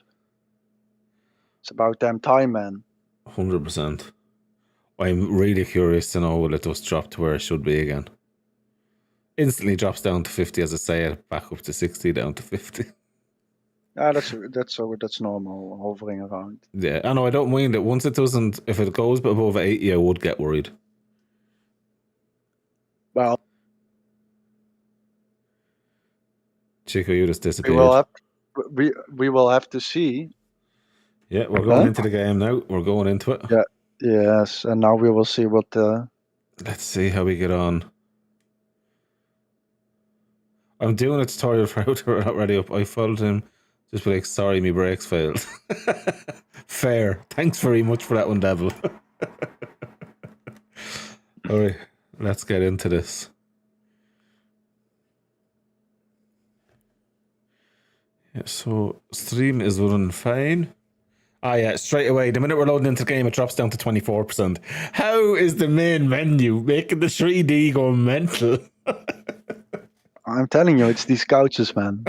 It's about damn time, man. 100%. I'm really curious to know will it just drop to where it should be again. Instantly drops down to 50 as I say it, back up to 60, down to 50. Yeah, that's normal, hovering around. Yeah, I know, I don't mind it. Once it doesn't, if it goes above 80, I would get worried. Well, Chico, you just disappeared. We will have to see. Yeah, we're going into the game now. We're going into it. Yeah. Yes, and now we will see what Let's see how we get on. I'm doing a tutorial for how to ready up. I followed him. Just be like, sorry, my brakes failed. Fair. Thanks very much for that one, Devil. Alright, let's get into this. Yeah, so stream is running fine. Oh yeah, straight away. The minute we're loading into the game, it drops down to 24%. How is the main menu making the 3D go mental? I'm telling you, it's these couches, man.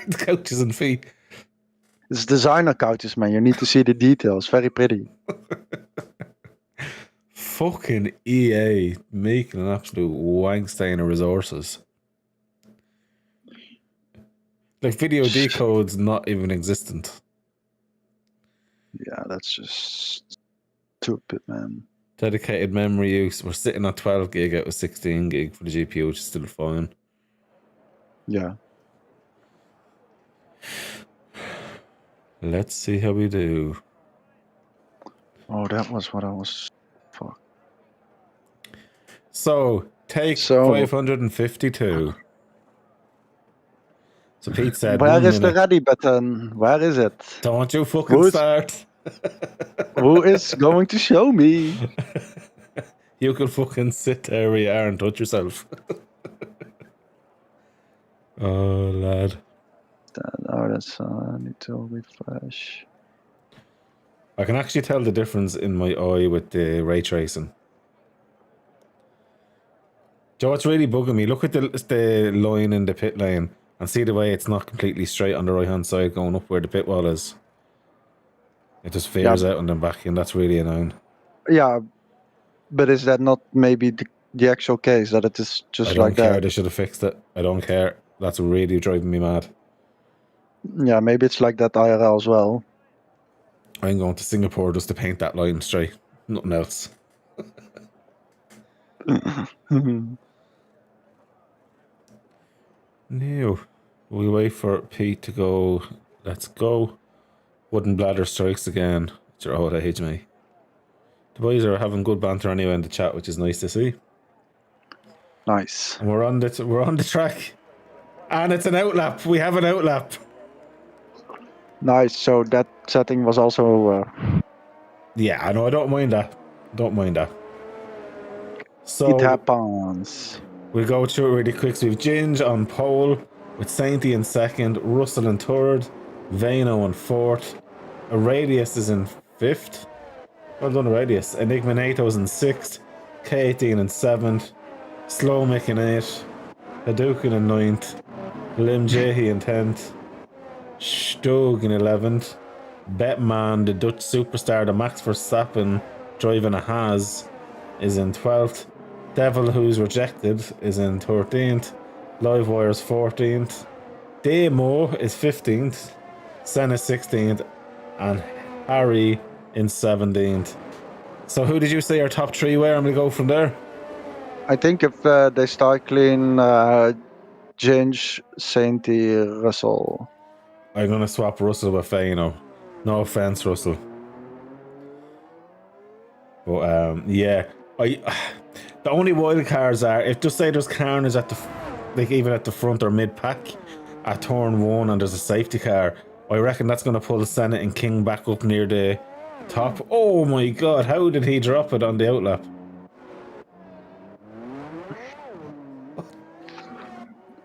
The couches and feet. It's designer couches, man. You need to see the details. Very pretty. Fucking EA making an absolute wank stain of resources. Like video decode's not even existent. Yeah, that's just stupid, man. Dedicated memory use. We're sitting on 12 gig out of 16 gig for the GPU, which is still fine. Yeah. Let's see how we do. Oh, that was what I was. Fuck. So, take 552. So Pete said, where is the ready button? Where is it? Don't you fucking start. Who is going to show me? You can fucking sit there where you are and touch yourself. Oh, lad. Oh, that's I need to refresh. I can actually tell the difference in my eye with the ray tracing. Joe, what's really bugging me? Look at the line in the pit lane and see the way it's not completely straight on the right hand side going up where the pit wall is. It just veers out and then back in. That's really annoying. Yeah, but is that not maybe the actual case that it is just like that? I don't care. They should have fixed it. I don't care. That's really driving me mad. Yeah, maybe it's like that IRL as well. I'm going to Singapore just to paint that line straight. Nothing else. Now, we wait for Pete to go. Let's go. Wooden bladder strikes again. It's your old age, mate. The boys are having good banter anyway in the chat, which is nice to see. Nice. And we're on the track, and it's an outlap. We have an outlap. Nice. So that setting was also. Yeah, I know. I don't mind that. Don't mind that. So it happens. We'll go through it really quick. So we've Ginge on pole with Sainty in second, Russell in third, Vano in fourth. Radius is in fifth. Well done, Radius. Enigma Nato's in sixth, K18 in seventh, Slowmick in eighth, Hadouken in ninth, Lim Jehi in 10th, Stug in 11th, Betman, the Dutch superstar, the Max Verstappen driving a Haas, is in 12th. Devil, who's rejected, is in 13th. Livewire's 14th. Demo is 15th. Senna 16th. And Harry in 17th. So who did you say our top three were? And we go from there. I think if they start clean, Ginge, Sainty, Russell. I'm going to swap Russell with Fano. No offense, Russell. But yeah, the only wild cards are if just say there's carnage at even at the front or mid pack at turn 1 and there's a safety car. I reckon that's going to pull Senate and King back up near the top. Oh my god, how did he drop it on the outlap?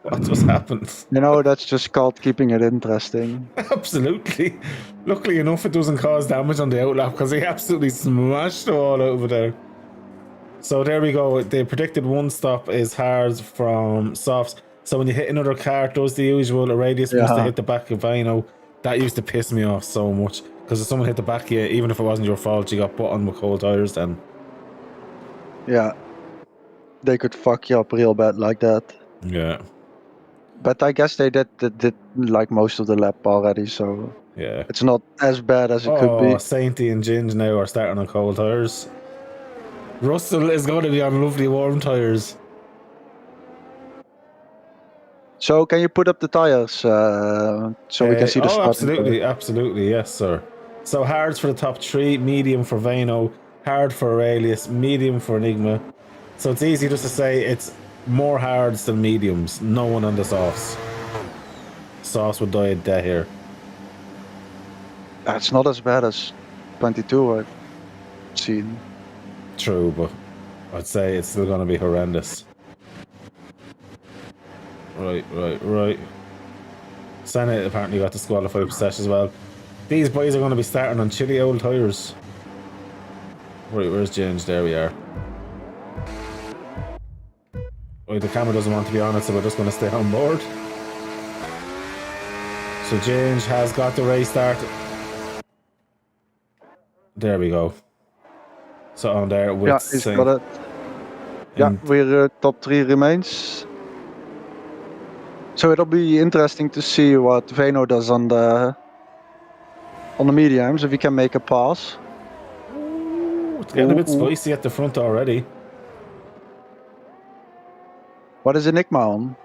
What just happened? You know, that's just called keeping it interesting. Absolutely. Luckily enough, it doesn't cause damage on the outlap because he absolutely smashed the wall over there. So there we go. The predicted one stop is hard from softs. So when you hit another car, it does the usual. A radius must have hit the back of Vino. That used to piss me off so much because if someone hit the back of you, even if it wasn't your fault, you got put on with cold tires then. Yeah. They could fuck you up real bad like that. Yeah. But I guess they did like most of the lap already, so yeah, it's not as bad as it could be. Sainty and Ginge now are starting on cold tires. Russell is going to be on lovely warm tires. So can you put up the tires so we can see the starting absolutely, absolutely, yes, sir. So hards for the top three, medium for Vano, hard for Aurelius, medium for Enigma. So it's easy just to say it's more hards than mediums. No one on the softs. Sauce would die a death here. That's not as bad as 22 I've seen. True, but I'd say it's still going to be horrendous. Right. Senna apparently got disqualified for Sesh as well. These boys are going to be starting on chilly old tyres. Right, where's James? There we are. Right, the camera doesn't want to be on it, so we're just going to stay on board. So James has got the race started. There we go. So on there with Yeah, he's got it. Yeah, we're top 3 remains. So it'll be interesting to see what Veno does on the mediums, if he can make a pass. Ooh, it's getting a bit spicy at the front already. What is Enigma on?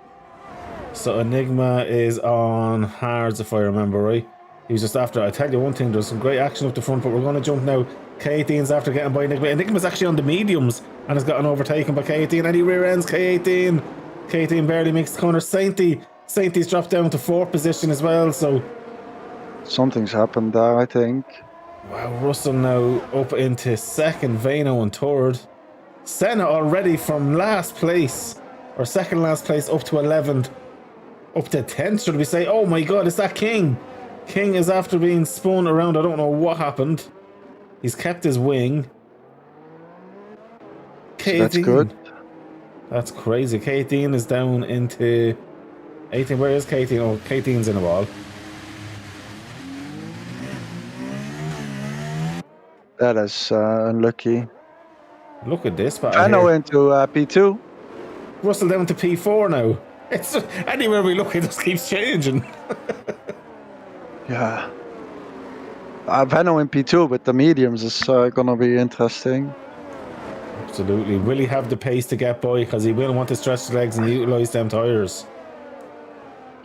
So Enigma is on hards, if I remember right. He was just after. I tell you one thing, there's some great action up the front, but we're going to jump now. K18's after getting by Enigma. Enigma's actually on the mediums and has gotten overtaken by K18, and he rear ends K18. K18 barely makes the corner. Sainty's dropped down to 4th position as well, so something's happened there, I think. Wow, Russell now up into 2nd, Veno in 3rd. Senna already from last place, or 2nd last place, up to 11th, up to 10th, should we say? Oh my god, is that King? King is after being spun around. I don't know what happened. He's kept his wing. So that's good. That's crazy. K18 is down into 18. Where is K18? Oh, K18's in a wall. That is unlucky. Look at this. I know into P2. Russell down to P4 now. It's just, anywhere we look, it just keeps changing. Yeah. Veno in P2 with the mediums is gonna be interesting. Absolutely. Will he have the pace to get by? Because he will want to stretch the legs and utilise them tyres.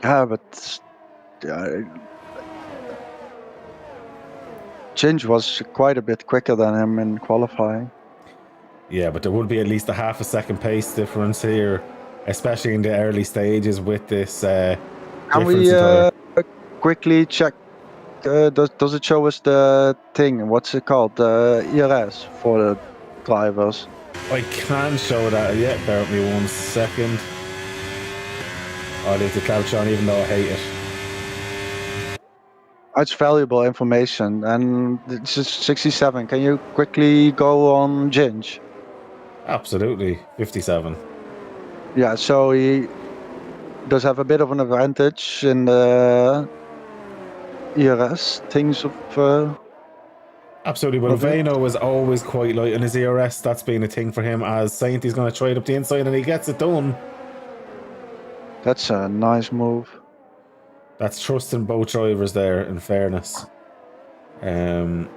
Yeah, but Ginge was quite a bit quicker than him in qualifying. Yeah, but there would be at least a half a second pace difference here, especially in the early stages with this Can we quickly check? Does it show us the thing? What's it called? The ERS for the drivers? I can show that. Yeah, bear with me 1 second. I'll leave the couch on even though I hate it. It's valuable information, and it's 67. Can you quickly go on Ginge? Absolutely, 57. Yeah, so he does have a bit of an advantage in the ERS things of. Absolutely, but Veno was always quite light in his ERS. That's been a thing for him, as Sainty's going to try it up the inside and he gets it done. That's a nice move. That's trusting both drivers there, in fairness. Can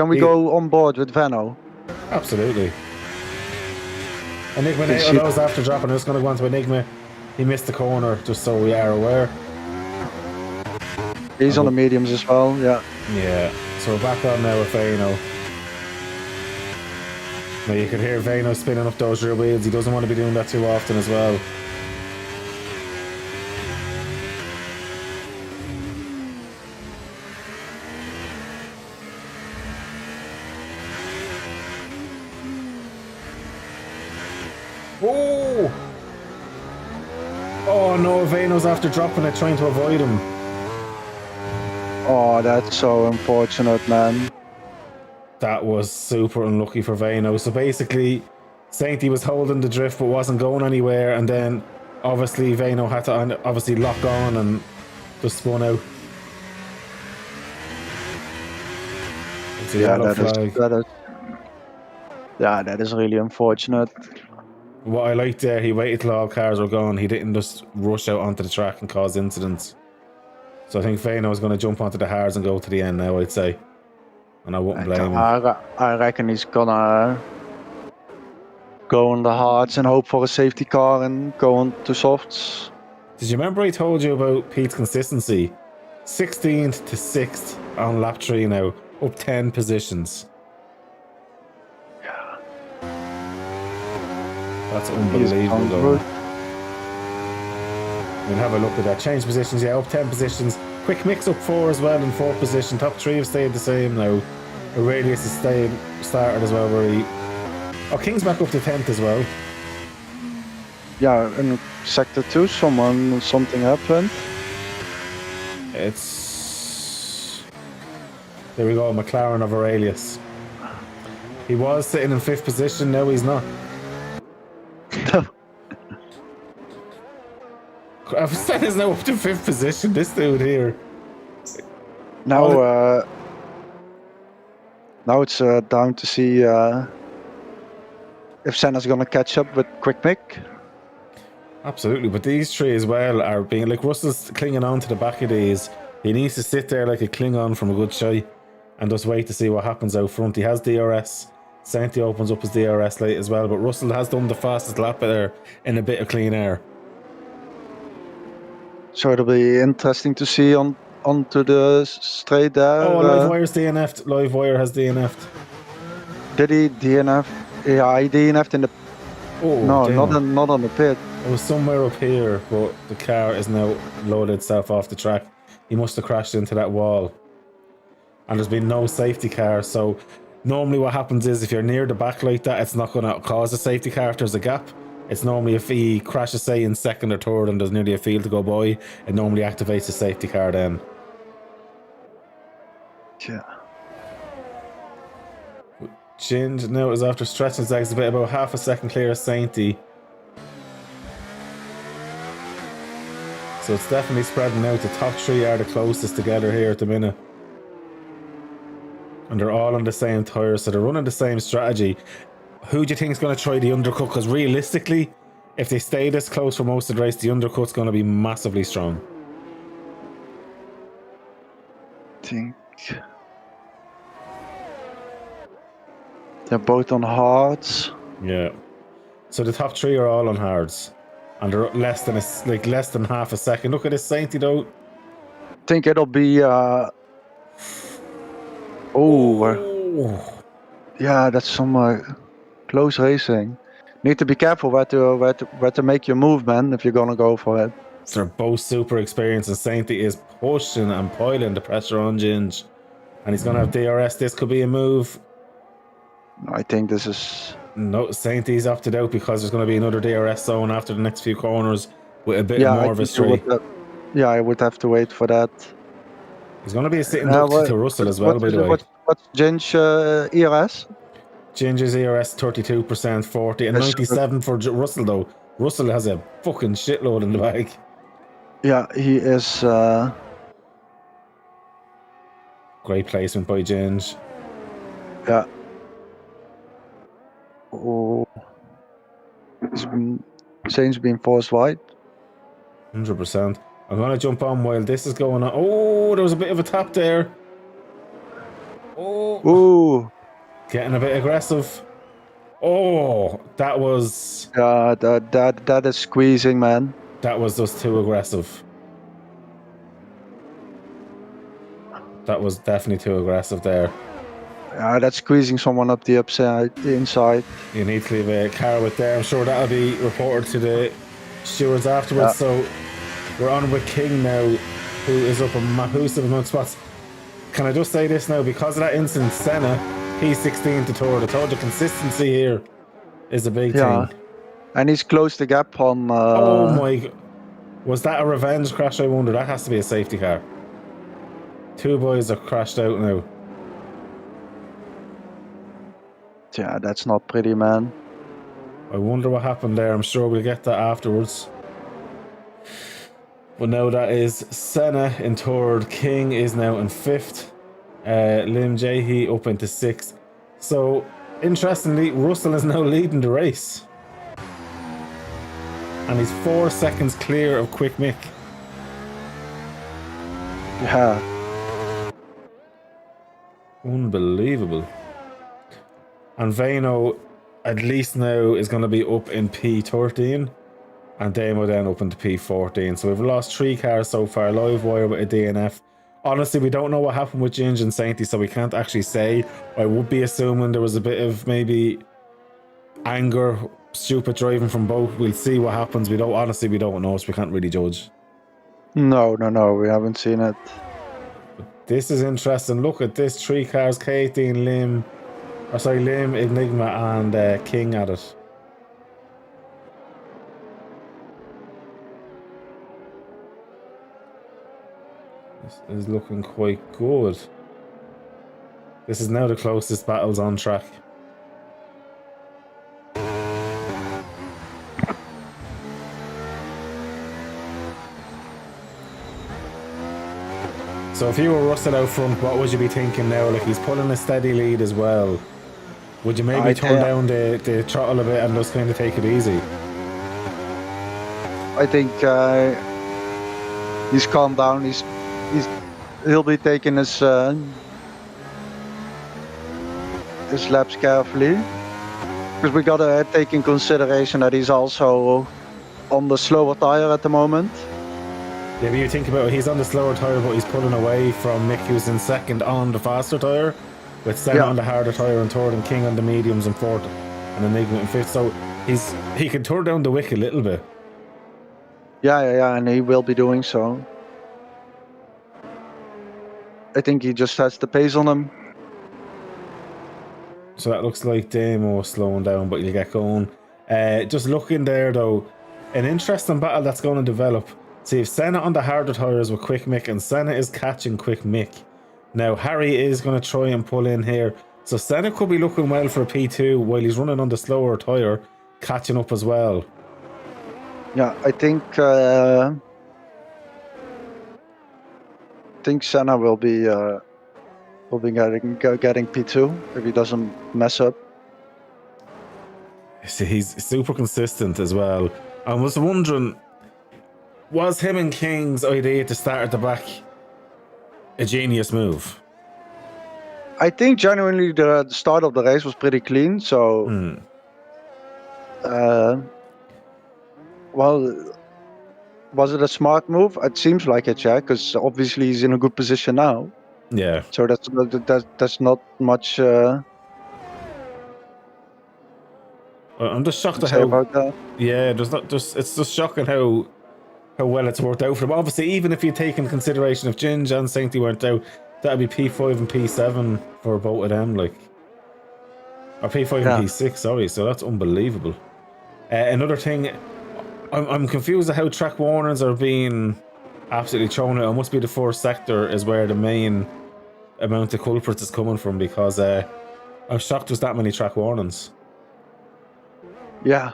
we go on board with Veno? Absolutely. Enigma knows after dropping. I'm just going to go on to Enigma. He missed the corner, just so we are aware. He's on the mediums as well, yeah. Yeah, so we're back on now with Veno. Now you can hear Veno spinning up those rear wheels. He doesn't want to be doing that too often as well. Oh! Oh no, Veno's after dropping it, trying to avoid him. Oh, that's so unfortunate, man. That was super unlucky for Veno. So basically, Sainty was holding the drift but wasn't going anywhere, and then obviously Veno had to obviously lock on and just spun out. It's a yellow flag. That is really unfortunate. What I liked there, he waited till all cars were gone. He didn't just rush out onto the track and cause incidents. So I think Veno is going to jump onto the hards and go to the end now, I'd say. And I wouldn't blame him. I reckon he's gonna go on the hards and hope for a safety car and go on to softs. Did you remember I told you about Pete's consistency? 16th to 6th on lap 3 now, up 10 positions. Yeah. That's unbelievable. We'll have a look at that. Change positions, yeah, up 10 positions. Quick mix up 4 as well in 4th position. Top 3 have stayed the same now. Aurelius has started as well, where he... Oh, King's back up to 10th as well. Yeah, in sector 2, something happened. It's... There we go, McLaren of Aurelius. He was sitting in 5th position, now he's not. Senna's now up to 5th position, this dude here. Now, now it's down to see if Senna's gonna catch up with Quick Mick. Absolutely, but these three as well are being like Russell's clinging on to the back of these. He needs to sit there like a Klingon from a good shy and just wait to see what happens out front. He has DRS. Santi opens up his DRS late as well, but Russell has done the fastest lap there in a bit of clean air. So it'll be interesting to see onto the straight there. Oh, Livewire's DNF'd. Livewire has DNF'd. Did he DNF? Yeah, he DNF'd in the. Oh, no, damn. not on the pit. It was somewhere up here, but the car is now loaded itself off the track. He must have crashed into that wall. And there's been no safety car, so normally what happens is if you're near the back like that, it's not going to cause a safety car if there's a gap. It's normally if he crashes, say, in 2nd or 3rd and there's nearly a field to go by, it normally activates the safety car then. Yeah. Ginge now is after stretching his legs a bit, about half a second clear of Sainty. So it's definitely spreading out. The top three are the closest together here at the minute. And they're all on the same tyre, so they're running the same strategy. Who do you think is going to try the undercut? Because realistically, if they stay this close for most of the race, the undercut's going to be massively strong. I think they're both on hards. Yeah. So the top three are all on hards. And they're less than half a second. Look at this Sainty though. I think it'll be yeah, that's some close racing. Need to be careful where to make your move, man, if you're gonna go for it. So they're both super experienced, and Sainty is pushing and piling the pressure on Ginge. And he's gonna have DRS. This could be a move. I think this is. No, Sainty's opted out because there's going to be another DRS zone after the next few corners with a bit more of a straight. Yeah, I would have to wait for that. He's going to be a sitting duck to Russell as well, by the way. What's Ginge ERS? Ginge's ERS 32%, 40, and 97 for Russell, though. Russell has a fucking shitload in the bag. Yeah, he is. Great placement by Ginge. Yeah. Oh, Saints being forced wide. 100%. I'm going to jump on while this is going on. Oh, there was a bit of a tap there. Oh. Ooh. Getting a bit aggressive. Oh, that was... that is squeezing, man. That was just too aggressive. That was definitely too aggressive there. That's squeezing someone up the inside. You need to leave a car with there. I'm sure that'll be reported to the stewards afterwards. So we're on with King now, who is up a massive amount of spots. Can I just say this now? Because of that incident, Senna, P16 to third. I told you consistency here is a big thing. And he's closed the gap on... Oh my... Was that a revenge crash, I wonder? That has to be a safety car. Two boys are crashed out now. Yeah, that's not pretty, man. I wonder what happened there. I'm sure we'll get that afterwards. But now that is Senna in third. King is now in fifth. Lim Jahey up into sixth. So, interestingly, Russell is now leading the race. And he's 4 seconds clear of Quick Mick. Yeah. Unbelievable. And Vano, at least now, is going to be up in P13. And Damo then up into P14. So we've lost 3 cars so far. Livewire with a DNF. Honestly, we don't know what happened with Ginge and Sainty, so we can't actually say. I would be assuming there was a bit of maybe anger, stupid driving from both. We'll see what happens. We don't know, so we can't really judge. No, we haven't seen it. But this is interesting. Look at this. 3 cars, K18, Lim, Enigma and King at it. This is looking quite good. This is now the closest battles on track. So if you were Russell out front, what would you be thinking now? Like, he's pulling a steady lead as well. Would you maybe turn down the throttle a bit and just kind of take it easy? I think he's calmed down. He'll be taking his laps carefully, because we gotta take in consideration that he's also on the slower tire at the moment. Yeah, but you think about it, he's on the slower tyre, but he's pulling away from Mick, who's in second on the faster tyre, with Senna on the harder tyre in third, and King on the mediums in fourth, and Enigma in fifth. So he can turn down the wick a little bit. Yeah, and he will be doing so. I think he just has the pace on him. So that looks like Damo slowing down, but you'll get going. Just looking there, though, an interesting battle that's going to develop. See, if Senna on the harder tyres with Quick Mick, and Senna is catching Quick Mick. Now, Harry is going to try and pull in here. So Senna could be looking well for a P2 while he's running on the slower tyre, catching up as well. Yeah, I think Senna will be getting P2 if he doesn't mess up. See, he's super consistent as well. I was wondering, was him and King's idea to start at the back a genius move? I think genuinely the start of the race was pretty clean, so well, was it a smart move? It seems like it, yeah, because obviously he's in a good position now. Yeah. So that's not much. I'm just shocked at how. About that. Yeah, it's just shocking how well it's worked out for him. Obviously, even if you take in consideration if Ginge and Sainty weren't out, that'd be P5 and P7 for both of them, like, or P5 and P6. Sorry, so that's unbelievable. Another thing, I'm confused at how track warnings are being absolutely thrown out. It must be the first sector is where the main amount of culprits is coming from, because I'm shocked there's that many track warnings. Yeah.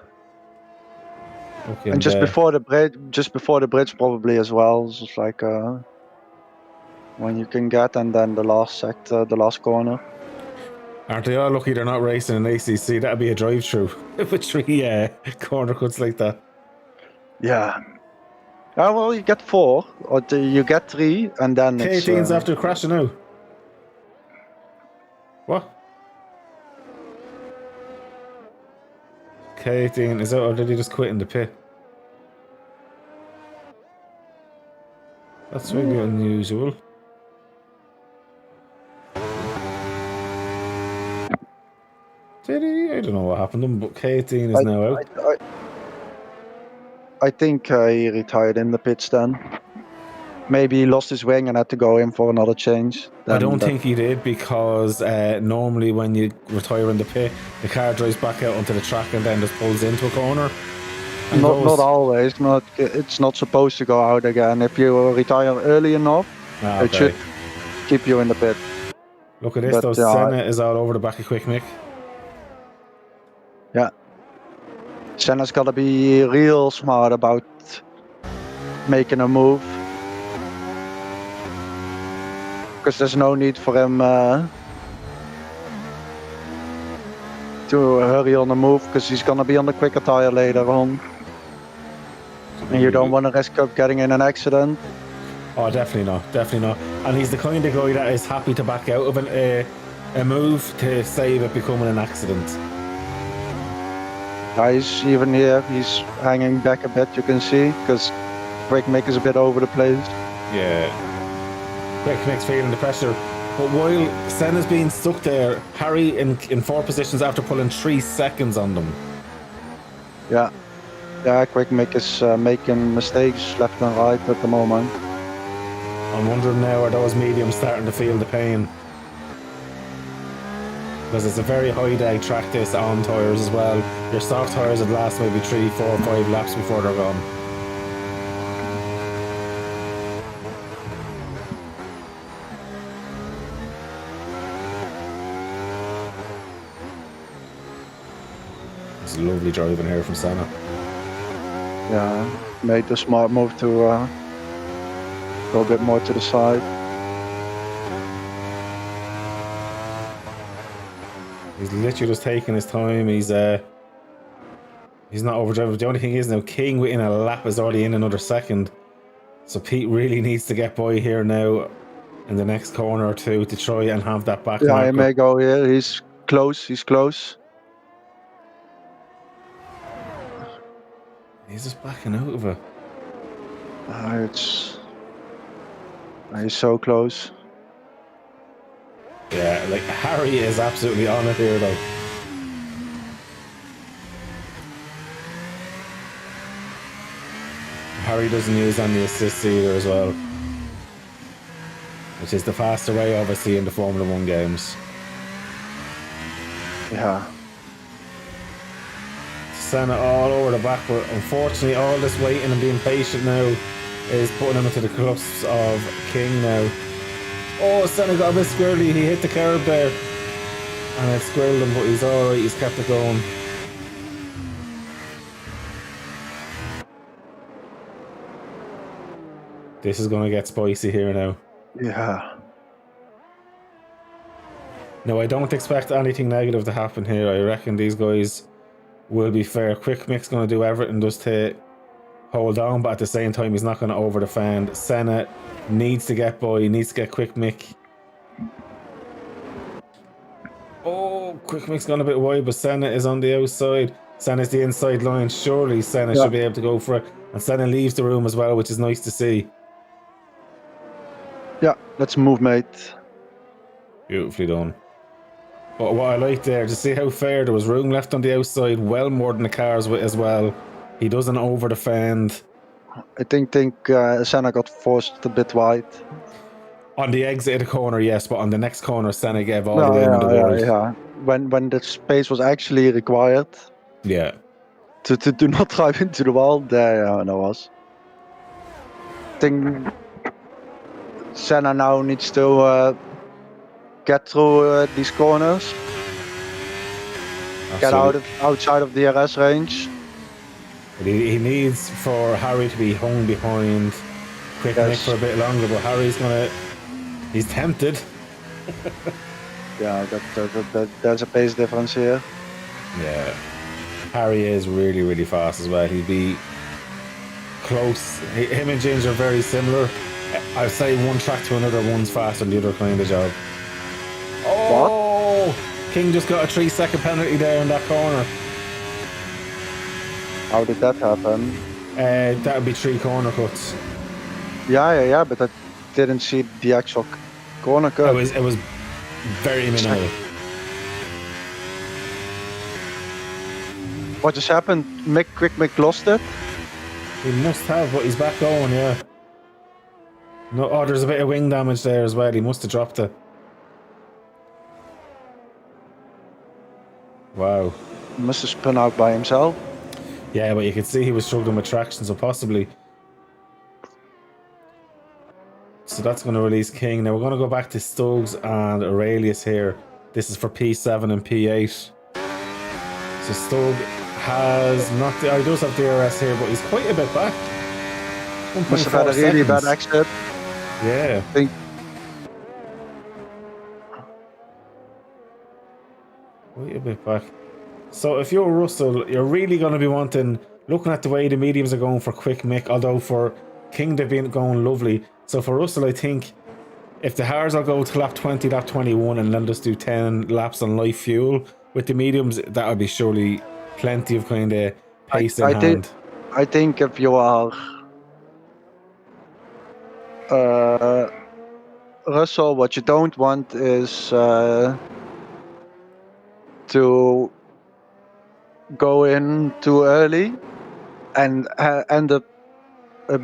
Okay, and just before the bridge probably as well. It's just like when you can get, and then the last sector, the last corner. Aren't they all lucky they're not racing in ACC? That'd be a drive-through with 3 corner cuts like that. Yeah. Oh, well, you get 4, or you get 3, and then K18's after crashing out. What? K18 is out, or did he just quit in the pit? That's really unusual. Did he? I don't know what happened to him, but K18 is now out. I think he retired in the pits then. Maybe he lost his wing and had to go in for another change. I don't think he did, because normally when you retire in the pit, the car drives back out onto the track and then just pulls into a corner. Not always. It's not supposed to go out again. If you retire early enough, it should keep you in the pit. Look at this, though. Senna is all over the back of Quick Mick. Yeah. Senna's got to be real smart about making a move, because there's no need for him to hurry on the move, because he's going to be on the quicker tire later on. And you don't want to risk up getting in an accident. Oh, definitely not. And he's the kind of guy that is happy to back out of a move to save it becoming an accident. He's even here, he's hanging back a bit, you can see, because Quick Mick is a bit over the place. Yeah. Quick Mick's feeling the pressure. But while Senna's being stuck there, Harry in 4 positions after pulling 3 seconds on them. Yeah. Yeah, Quick Mick is making mistakes left and right at the moment. I'm wondering now, are those mediums starting to feel the pain? Because it's a very high dag track, this, on tyres as well. Your soft tyres would last maybe 3, 4, 5 laps before they're gone. It's a lovely driving here from Senna. Yeah, made the smart move to go a bit more to the side. He's literally just taking his time. He's not overdriving. The only thing is now King within a lap is already in another second. So Pete really needs to get by here now in the next corner or two to try and have that back Yeah, marker. he may go here. He's close. He's close. He's just backing out of it. He's so close. Yeah, like Harry is absolutely on it here though. Harry doesn't use any assists either as well, which is the faster way obviously in the Formula 1 games. Yeah. Senna all over the back, but unfortunately all this waiting and being patient now is putting him into the clutches of King now. Oh, Senna got a bit squirrely. He hit the curb there and it squirreled him, but he's alright. He's kept it going. This is going to get spicy here now. Yeah. No, I don't expect anything negative to happen here. I reckon these guys will be fair. Quick Mick's going to do everything just to hold on, but at the same time, he's not going to over defend. Senna needs to get by. He needs to get Quick Mick. Oh, Quick Mick's gone a bit wide, but Senna is on the outside. Senna's the inside line. Surely Senna should be able to go for it. And Senna leaves the room as well, which is nice to see. Yeah, let's move, mate. Beautifully done. But what I like there, to see how fair, there was room left on the outside, well more than the cars with as well. He doesn't over defend. I think Senna got forced a bit wide. On the exit of the corner, yes, but on the next corner, Senna gave all the room in the world. Yeah. When the space was actually required. Yeah. To do not drive into the wall, there was. I think Senna now needs to get through these corners. Absolutely. Get outside of the DRS range. But he needs for Harry to be hung behind Quick Mick for a bit longer, but he's tempted. Yeah, there's a pace difference here. Yeah. Harry is really, really fast as well. He'd be close. Him and James are very similar. I'd say one track to another, one's faster than the other kind of job. Oh! What? King just got a 3-second penalty there in that corner. How did that happen? That would be 3 corner cuts. Yeah, but I didn't see the actual corner cut. It was very minimal. What just happened? Quick Mick lost it? He must have, but he's back going, yeah. No, there's a bit of wing damage there as well. He must have dropped it. Wow. He must have spun out by himself. Yeah, but you could see he was struggling with traction, so possibly. So that's going to release King. Now we're going to go back to Stokes and Aurelius here. This is for P7 and P8. So Stokes has not... he does have DRS here, but he's quite a bit back. Must have had a really bad exit. Yeah. I think. Quite a bit back. So if you're Russell, you're really going to be looking at the way the mediums are going for Quick Mick, although for King they've been going lovely. So for Russell, I think if the hards will go to lap 20, lap 21, and then just do 10 laps on light fuel with the mediums, that would be surely plenty of kind of pace in hand. I think if you are Russell, what you don't want is to go in too early and end up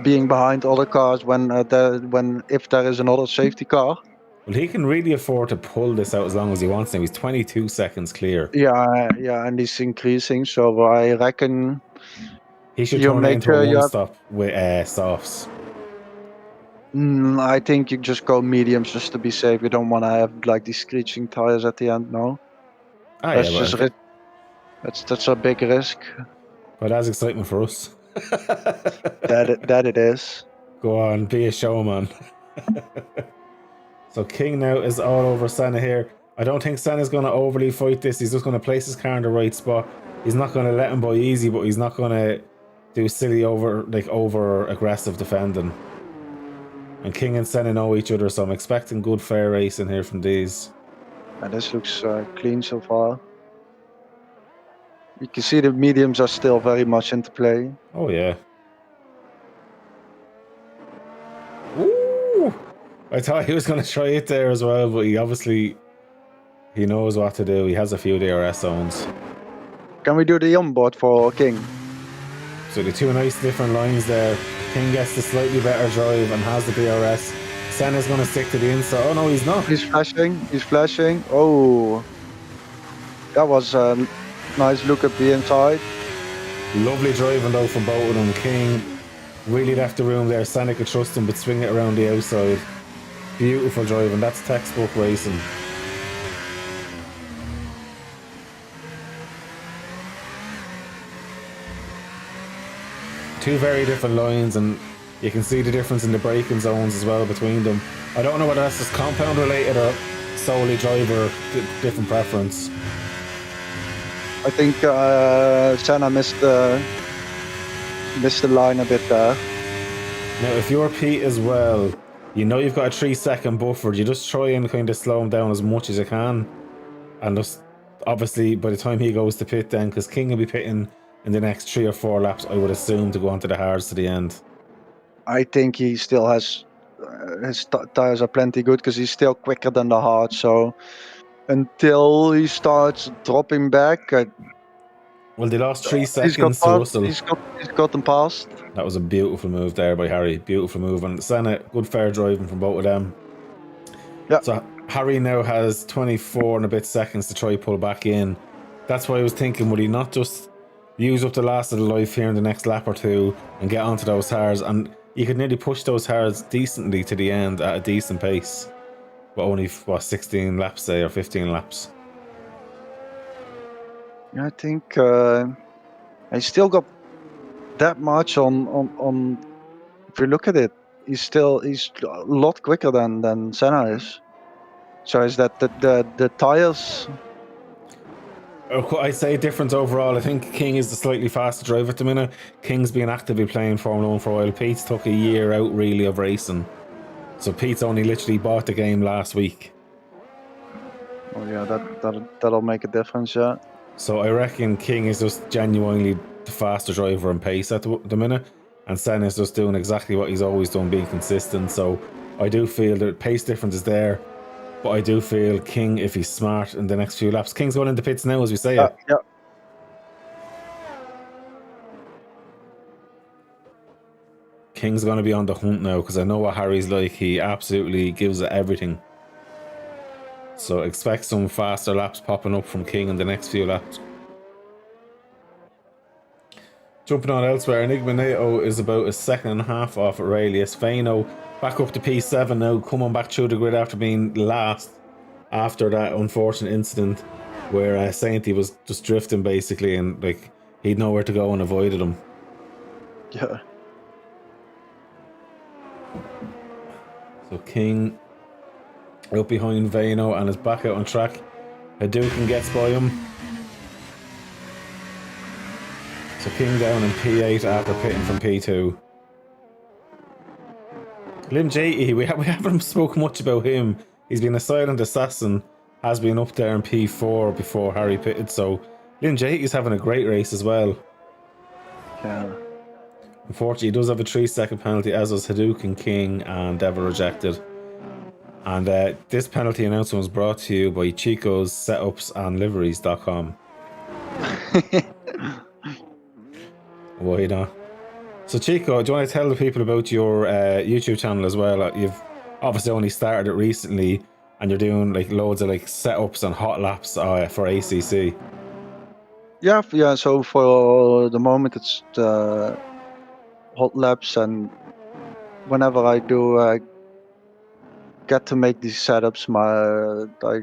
being behind other cars if there is another safety car. Well, he can really afford to pull this out as long as he wants now. He's 22 seconds clear. Yeah, and he's increasing, so I reckon he should turn it into a one-stop with softs. I think you just go mediums just to be safe. You don't want to have like these screeching tires at the end, no. That's a big risk. But that's excitement for us. That it is. Go on, be a showman. So King now is all over Senna here. I don't think Senna's going to overly fight this. He's just going to place his car in the right spot. He's not going to let him by easy, but he's not going to do silly over aggressive defending. And King and Senna know each other, so I'm expecting good fair racing here from these. And this looks clean so far. You can see the mediums are still very much into play. Oh yeah. Ooh! I thought he was going to try it there as well, but he knows what to do. He has a few DRS zones. Can we do the onboard for King? So the two nice different lines there. King gets the slightly better drive and has the DRS. Senna's going to stick to the inside. Oh no, he's not. He's flashing. Oh, that was a nice look at the inside. Lovely driving though from both of them. King really left the room there. Senna could trust him, but swing it around the outside. Beautiful driving. That's textbook racing. Two very different lines, and you can see the difference in the braking zones as well between them. I don't know whether that's just compound related or solely driver different preference. I think Senna missed the line a bit there. Now, if you're Pete as well, you know you've got a 3-second buffer. You just try and kind of slow him down as much as you can, and just obviously by the time he goes to pit, then because King will be pitting in the next 3 or 4 laps, I would assume, to go onto the hards to the end. I think he still has his tires are plenty good because he's still quicker than the hard. So until he starts dropping back, well, they lost 3 seconds to Russell. He's got them past. That was a beautiful move there by Harry. Beautiful move, and Senna, good fair driving from both of them. Yeah. So Harry now has 24 and a bit seconds to try pull back in. That's why I was thinking, would he not just use up the last of the life here in the next lap or two and get onto those hards? And you could nearly push those hards decently to the end at a decent pace. But only, what, 16 laps, say, or 15 laps? Yeah, I think he's still got that much on. If you look at it, he's a lot quicker than Senna is. So is that the tires? I'd say difference overall. I think King is the slightly faster driver at the minute. King's been actively playing Formula 1 for a while. Pete's took a year out really of racing. So Pete's only literally bought the game last week. Oh yeah, that'll make a difference, yeah. So I reckon King is just genuinely the faster driver in pace at the minute. And Senna is just doing exactly what he's always done, being consistent. So I do feel the pace difference is there. But I do feel King, if he's smart in the next few laps. King's going into pits now as we say it. Yeah. King's going to be on the hunt now because I know what Harry's like. He absolutely gives it everything. So expect some faster laps popping up from King in the next few laps. Jumping on elsewhere, Enigma NATO is about a second and a half off Aurelius. Fano back up to P7 now, coming back through the grid after being last after that unfortunate incident where Sainty was just drifting basically, and like he'd nowhere to go and avoided him. Yeah. So King out behind Vano and is back out on track. Hadouken gets by him. So King down in P8 after pitting from P2. Lim JE, we haven't spoken much about him. He's been a silent assassin, has been up there in P4 before Harry pitted, so Lim JE is having a great race as well. Yeah. Unfortunately, he does have a 3-second penalty, as does Hadouken, King, and Devil Rejected. And this penalty announcement was brought to you by Chico's Setups and Liveries.com. Why not? So Chico, do you want to tell the people about your YouTube channel as well? You've obviously only started it recently, and you're doing like loads of like setups and hot laps for ACC. Yeah. So for the moment, it's the hot laps, and whenever I do get to make these setups, I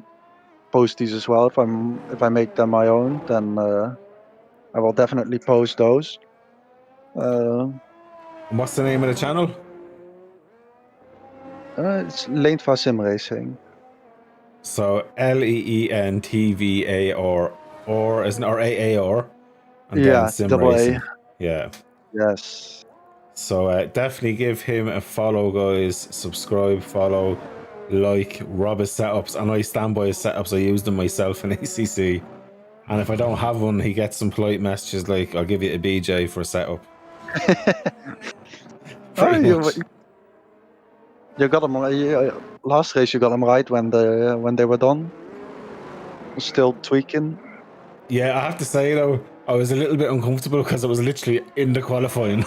post these as well. If I make them my own, then I will definitely post those. And what's the name of the channel? It's Leentva Sim Racing. So LEENTVAR or isn't or AAR and then Yeah, Sim double A. Racing. Yeah. Yes. So definitely give him a follow, guys. Subscribe, follow, like, rob his setups. And I stand by his setups. I use them myself in ACC. And if I don't have one, he gets some polite messages like, I'll give you a BJ for a setup. Pretty much. You got them last race. You got them right when they were done. Still tweaking. Yeah, I have to say though, I was a little bit uncomfortable because I was literally in the qualifying.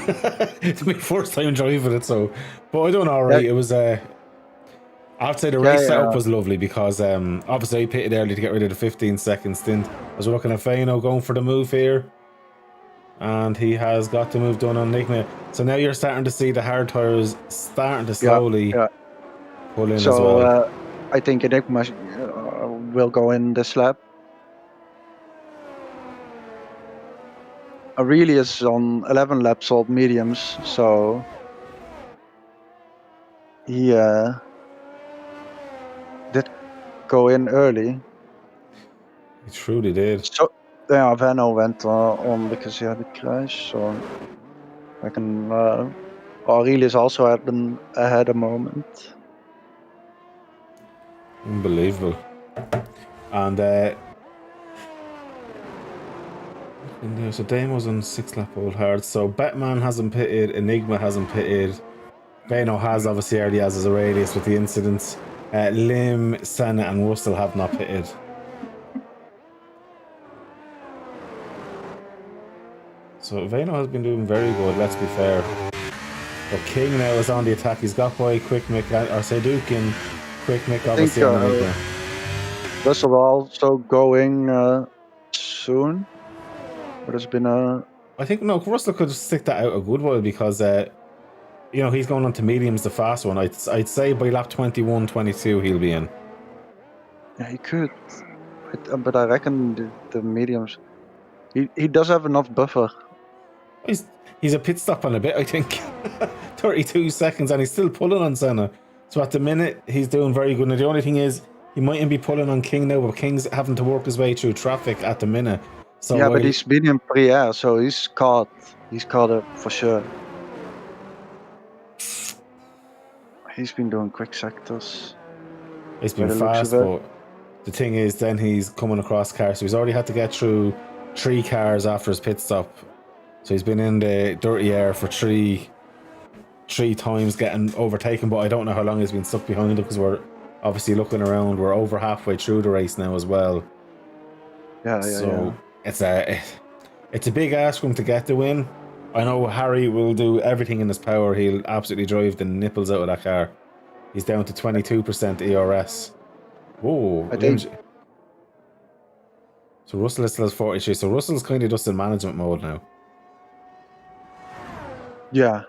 It's my first time driving it, so. But I done all right. It was I'd say the race setup was lovely because obviously I pitted early to get rid of the 15-second stint. I was looking at Fano going for the move here, and he has got the move done on Enigma. So now you're starting to see the hard tires starting to slowly pull in as well. I think Enigma will go in this lap. Really is on 11 laps old mediums, so he did go in early. He truly did. So yeah, Vano went on because he had a crash. So I can. Aurelius also had a moment. Unbelievable. And so Damo's on 6-lap old hard. So Batman hasn't pitted, Enigma hasn't pitted. Beno has obviously already has his Aurelius with the incidents. Lim, Senna and Russell have not pitted. So Vano has been doing very good, let's be fair. But King now is on the attack. He's got by Quick Mick, or Sedukin. Quick Mick obviously on Enigma. Russell also going soon. But it's been I think no, Russell could stick that out a good while because you know, he's going on to mediums, the fast one. I'd say by lap 21, 22 he'll be in. Yeah, he could. But I reckon the mediums. He does have enough buffer. He's a pit stop on a bit, I think. 32 seconds and he's still pulling on Senna. So at the minute he's doing very good. Now the only thing is he mightn't be pulling on King now, but King's having to work his way through traffic at the minute. So yeah, but he's been in pre-air, so he's caught it for sure. He's been doing quick sectors. He's been fast, but the thing is then he's coming across cars. So he's already had to get through 3 cars after his pit stop. So he's been in the dirty air for three times getting overtaken, but I don't know how long he's been stuck behind it because we're obviously looking around. We're over halfway through the race now as well. So it's a big ask for him to get the win. I know Harry will do everything in his power. He'll absolutely drive the nipples out of that car. He's down to 22% ERS. Whoa. So Russell still has 43. So Russell's kind of just in management mode now. Yeah.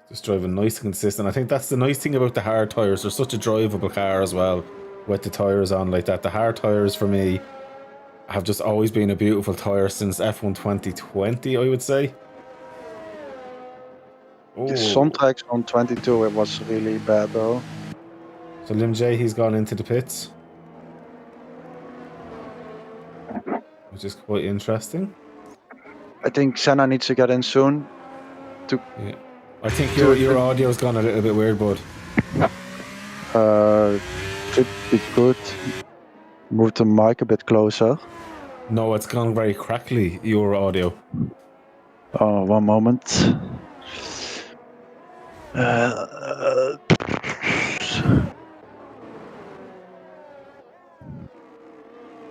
Just driving nice and consistent. I think that's the nice thing about the hard tyres. They're such a drivable car as well with the tyres on like that. The hard tyres for me have just always been a beautiful tyre since F1 2020, I would say. Some tracks on 22 it was really bad though. So Lim J, he's gone into the pits, which is quite interesting. I think Senna needs to get in soon. Yeah. I think your audio's gone a little bit weird, bud. Should be good. Move the mic a bit closer. No, it's gone very crackly, your audio. Oh, one moment.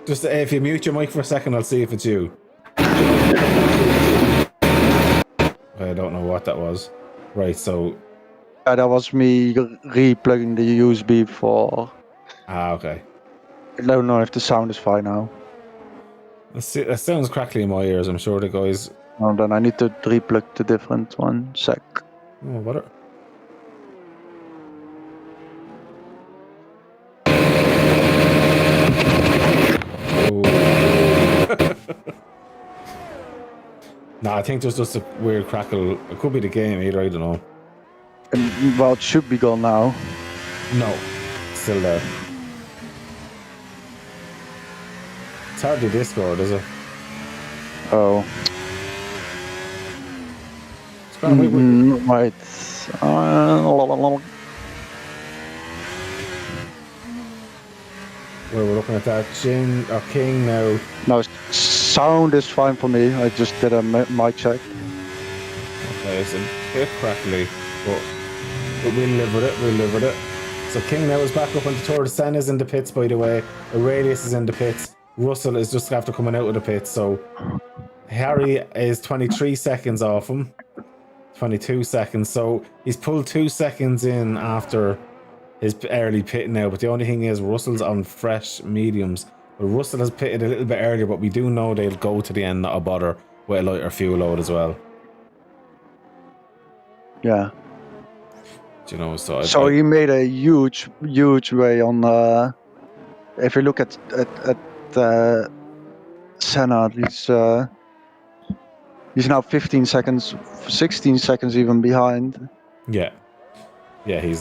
Just if you mute your mic for a second, I'll see if it's you. I don't know what that was. Right, so... that was me re-plugging the USB for... Ah, okay. I don't know if the sound is fine now. That sounds crackly in my ears, I'm sure the guys... No, then I need to re-plug the different one. Sec. Oh, what? No, I think there's just a weird crackle. It could be the game either, I don't know. And, well, it should be gone now. No, still there. It's hardly Discord, is it? Oh. It's grand, Right. we're looking at that Jin or King now. No, sound is fine for me. I just did a mic check. Okay, it's a bit crackly, but we'll live with it. We'll live with it. So King now is back up on the tour. Senna's in the pits, by the way. Aurelius is in the pits. Russell is just after coming out of the pits. So Harry is 23 seconds off him. 22 seconds. So he's pulled 2 seconds in after his early pit now. But the only thing is Russell's on fresh mediums. But Russell has pitted a little bit earlier, but we do know they'll go to the end, not a bother with a lighter fuel load as well. Yeah. Do you know, so he made a huge way on. If you look at Senna, he's now 15 seconds, 16 seconds even behind. Yeah, he's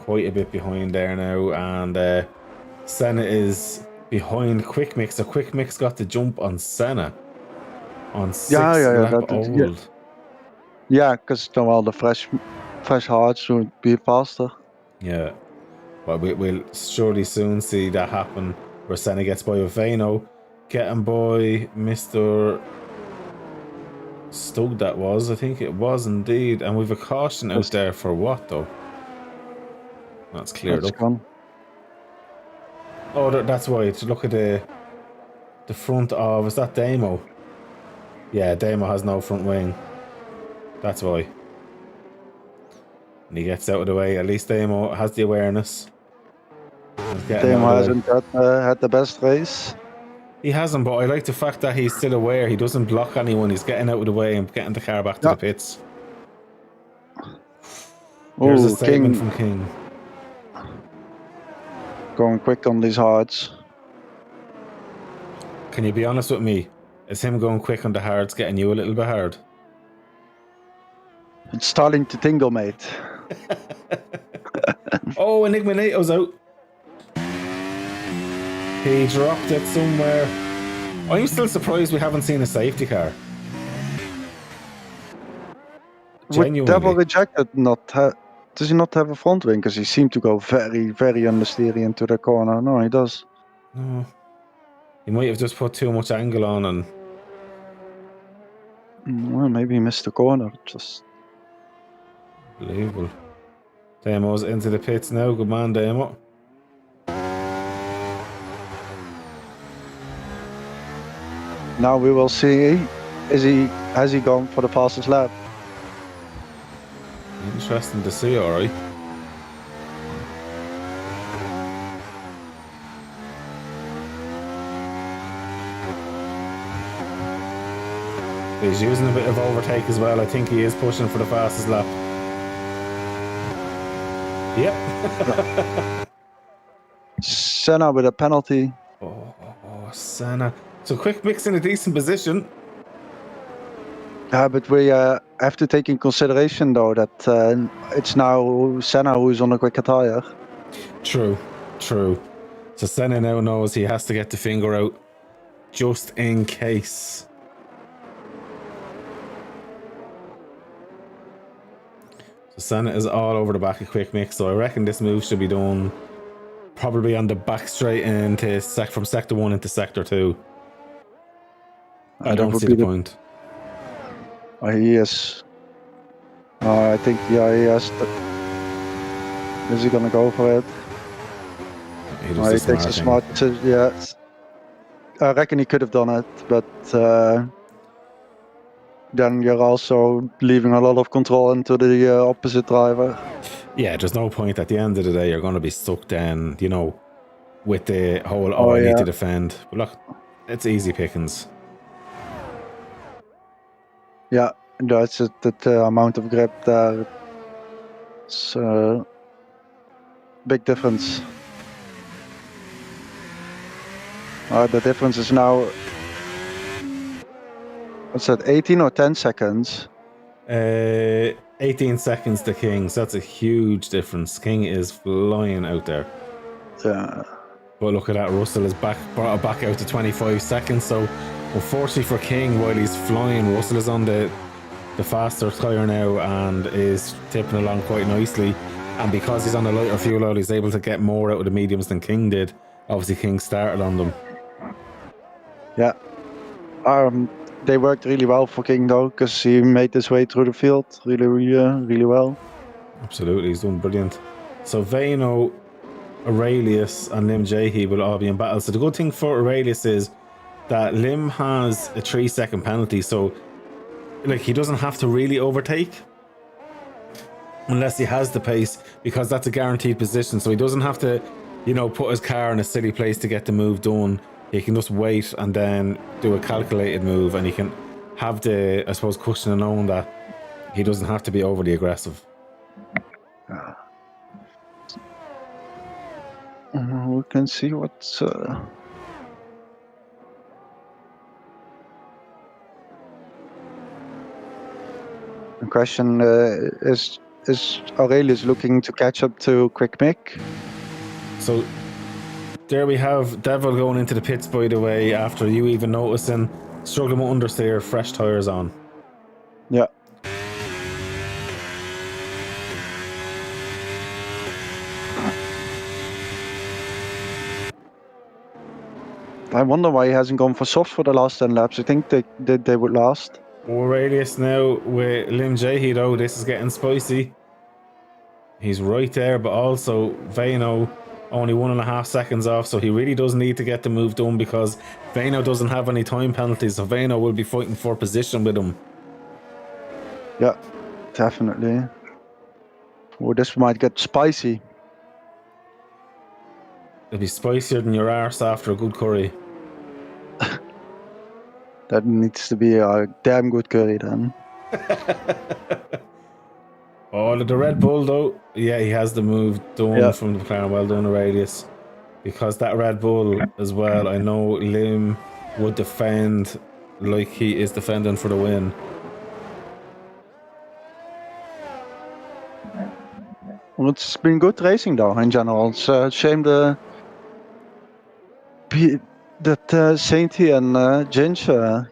quite a bit behind there now, and Senna is behind Quick Mix. So Quick Mix got the jump on Senna on 6 lap old. Yeah, because well, the fresh hearts would be faster. Yeah, but we'll surely soon see that happen where Senna gets by with Vano, getting by Mr. Stug. That was, I think it was indeed, and we've a caution out there for what though? That's cleared up. Gone. Oh, that's why. To look at the front of, is that Damo? Yeah, Damo has no front wing. That's why. And he gets out of the way. At least Damo has the awareness. Damo hasn't had the best race. He hasn't, but I like the fact that he's still aware. He doesn't block anyone. He's getting out of the way and getting the car back to the pits. There's a statement from King. Going quick on these hards. Can you be honest with me? Is him going quick on the hards getting you a little bit hard? It's starting to tingle, mate. Oh, Enigma NATO's out. He dropped it somewhere. I'm still surprised we haven't seen a safety car. Genuinely. Would Devil rejected does he not have a front wing? Because he seemed to go very, very understeery into the corner. No, he does. No. He might have just put too much angle on and... Well, maybe he missed the corner. Just... Unbelievable. Damo's into the pits now. Good man, Damo. Now we will see. Has he gone for the fastest lap? Interesting to see, alright. He's using a bit of overtake as well. I think he is pushing for the fastest lap. Yep. Senna with a penalty. Oh, Senna. So Quick Mix in a decent position. Yeah, but we have to take in consideration though that it's now Senna who's on a quicker tire. True. So Senna now knows he has to get the finger out just in case. So Senna is all over the back of Quick Mix, so I reckon this move should be done probably on the back straight into from sector 1 into sector 2. I don't see the point. He is. I think, yeah, he has. Is he gonna go for it? He takes a smart decision. Yeah, I reckon he could have done it, but then you're also leaving a lot of control into the opposite driver. Yeah, there's no point. At the end of the day, you're going to be stuck then, you know, with the whole, I need to defend. But look, it's easy pickings. Yeah, that's it. The amount of grip there. It's big difference. The difference is now What's that? 18 or 10 seconds? 18 seconds to King, so that's a huge difference. King is flying out there. Yeah. But look at that, Russell is brought it back out to 25 seconds. So unfortunately for King, while he's flying, Russell is on the faster tyre now and is tipping along quite nicely. And because he's on a lighter fuel oil, he's able to get more out of the mediums than King did. Obviously, King started on them. Yeah. They worked really well for King though, because he made his way through the field really well. Absolutely, he's doing brilliant. So Vano, Aurelius and Lim Jehi will all be in battle. So the good thing for Aurelius is that Lim has a 3-second penalty, so like he doesn't have to really overtake unless he has the pace, because that's a guaranteed position. So he doesn't have to, you know, put his car in a silly place to get the move done. He can just wait and then do a calculated move, and he can have the, I suppose, cushion of knowing that he doesn't have to be overly aggressive. We can see what's the question is Aurelius looking to catch up to Quick Mick? So there we have Devil going into the pits, by the way, after you even noticing, struggling with understeer, fresh tyres on. Yeah. I wonder why he hasn't gone for soft for the last 10 laps. I think they would last. Aurelius now with Lim Jehi though, this is getting spicy. He's right there, but also Vano only 1.5 seconds off, so he really does need to get the move done because Vano doesn't have any time penalties, so Vano will be fighting for position with him. Yeah, definitely. Oh, this might get spicy. It'll be spicier than your arse after a good curry. That needs to be a damn good curry then. Oh, the Red Bull though, yeah, he has the move done from the McLaren. Well done, Aurelius. Because that Red Bull as well, I know Lim would defend like he is defending for the win. Well, it's been good racing though in general. It's a shame that Sainty and Ginger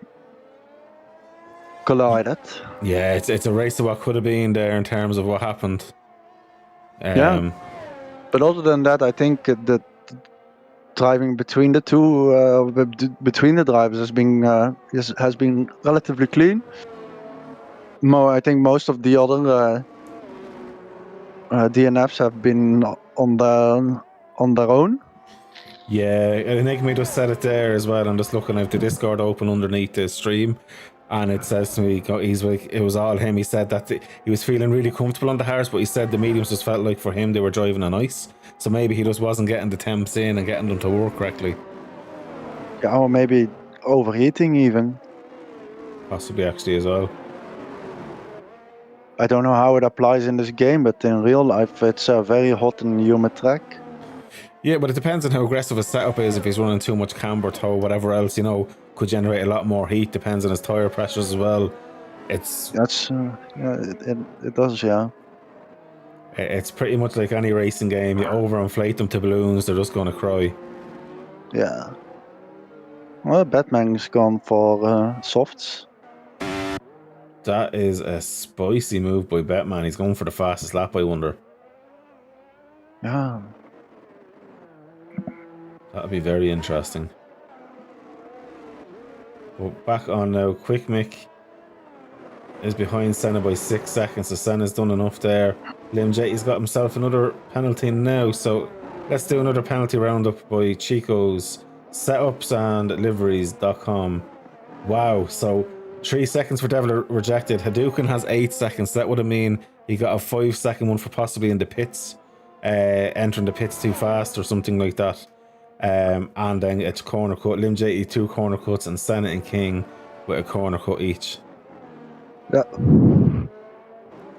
collided. Yeah, it's a race of what could have been there in terms of what happened. Yeah. But other than that, I think that driving between the two, between the drivers has been relatively clean. I think most of the other DNFs have been on their own. Yeah, Enigma just said it there as well. I'm just looking at the Discord open underneath the stream, and it says to me, he's like, it was all him. He said that he was feeling really comfortable on the hards, but he said the mediums just felt like for him they were driving on ice. So maybe he just wasn't getting the temps in and getting them to work correctly. Yeah, or maybe overheating even. Possibly actually as well. I don't know how it applies in this game, but in real life it's a very hot and humid track. Yeah, but it depends on how aggressive his setup is. If he's running too much camber, tow, whatever else, you know, could generate a lot more heat. Depends on his tyre pressures as well. That's it does, yeah. It's pretty much like any racing game. You overinflate them to balloons, they're just going to cry. Yeah. Well, Batman's gone for softs. That is a spicy move by Batman. He's going for the fastest lap, I wonder. Yeah. That'll be very interesting. Well, back on now. Quick Mick is behind Senna by 6 seconds, so Senna's done enough there. Lim Jehi's got himself another penalty now, so let's do another penalty roundup by Chico's setups and liveries.com. Wow, so 3 seconds for Devil rejected. Hadouken has 8 seconds. That would have mean he got a 5-second one for possibly in the pits, entering the pits too fast or something like that. And then it's corner cut. Lim Jehi 2 corner cuts, and Senna and King with a corner cut each. Yeah.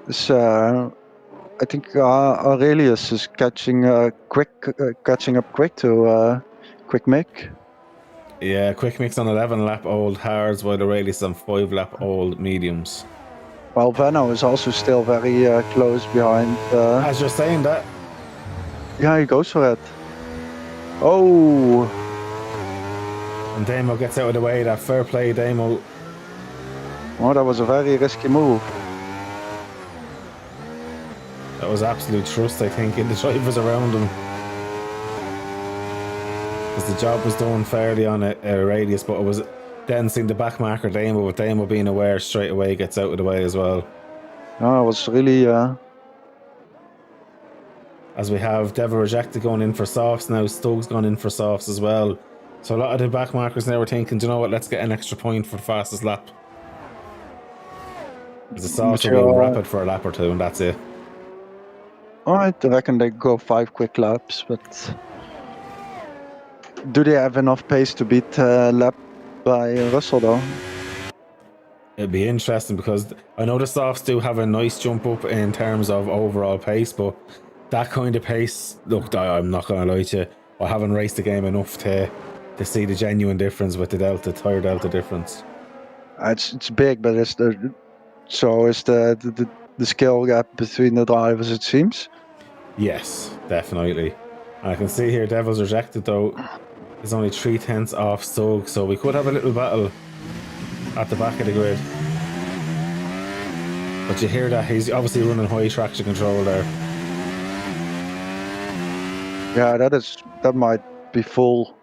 This, I think Aurelius is catching up quick to Quick Mick. Yeah, Quick Mix on 11 lap old hards, while Aurelius on 5 lap old mediums. Well, Venno is also still very close behind. As you're saying that, Yeah, he goes for it. Oh, and Damo gets out of the way, that fair play, Damo. oh, that was a very risky move. That was absolute trust, I think, in the drivers around him. Because the job was done fairly on a radius, but it was then seeing the back marker Damo, with Damo being aware straight away gets out of the way as well. No, it was really. As we have Devil Rejected going in for softs now, Stokes gone in for softs as well. So a lot of the back markers now were thinking, do you know what, let's get an extra point for the fastest lap. Because the softs will be rapid for a lap or two, and that's it. I reckon they go 5 quick laps, but do they have enough pace to beat lap by Russell though? It'd be interesting because I know the softs do have a nice jump up in terms of overall pace, but that kind of pace, look, I'm not going to lie to you, I haven't raced the game enough to see the genuine difference with the tire delta difference. It's big, but it's the skill gap between the drivers, it seems. Yes, definitely. And I can see here Devil's Rejected though is only 3/10 off Stokes, so we could have a little battle at the back of the grid. But you hear that he's obviously running high traction control there. Yeah, that might be full.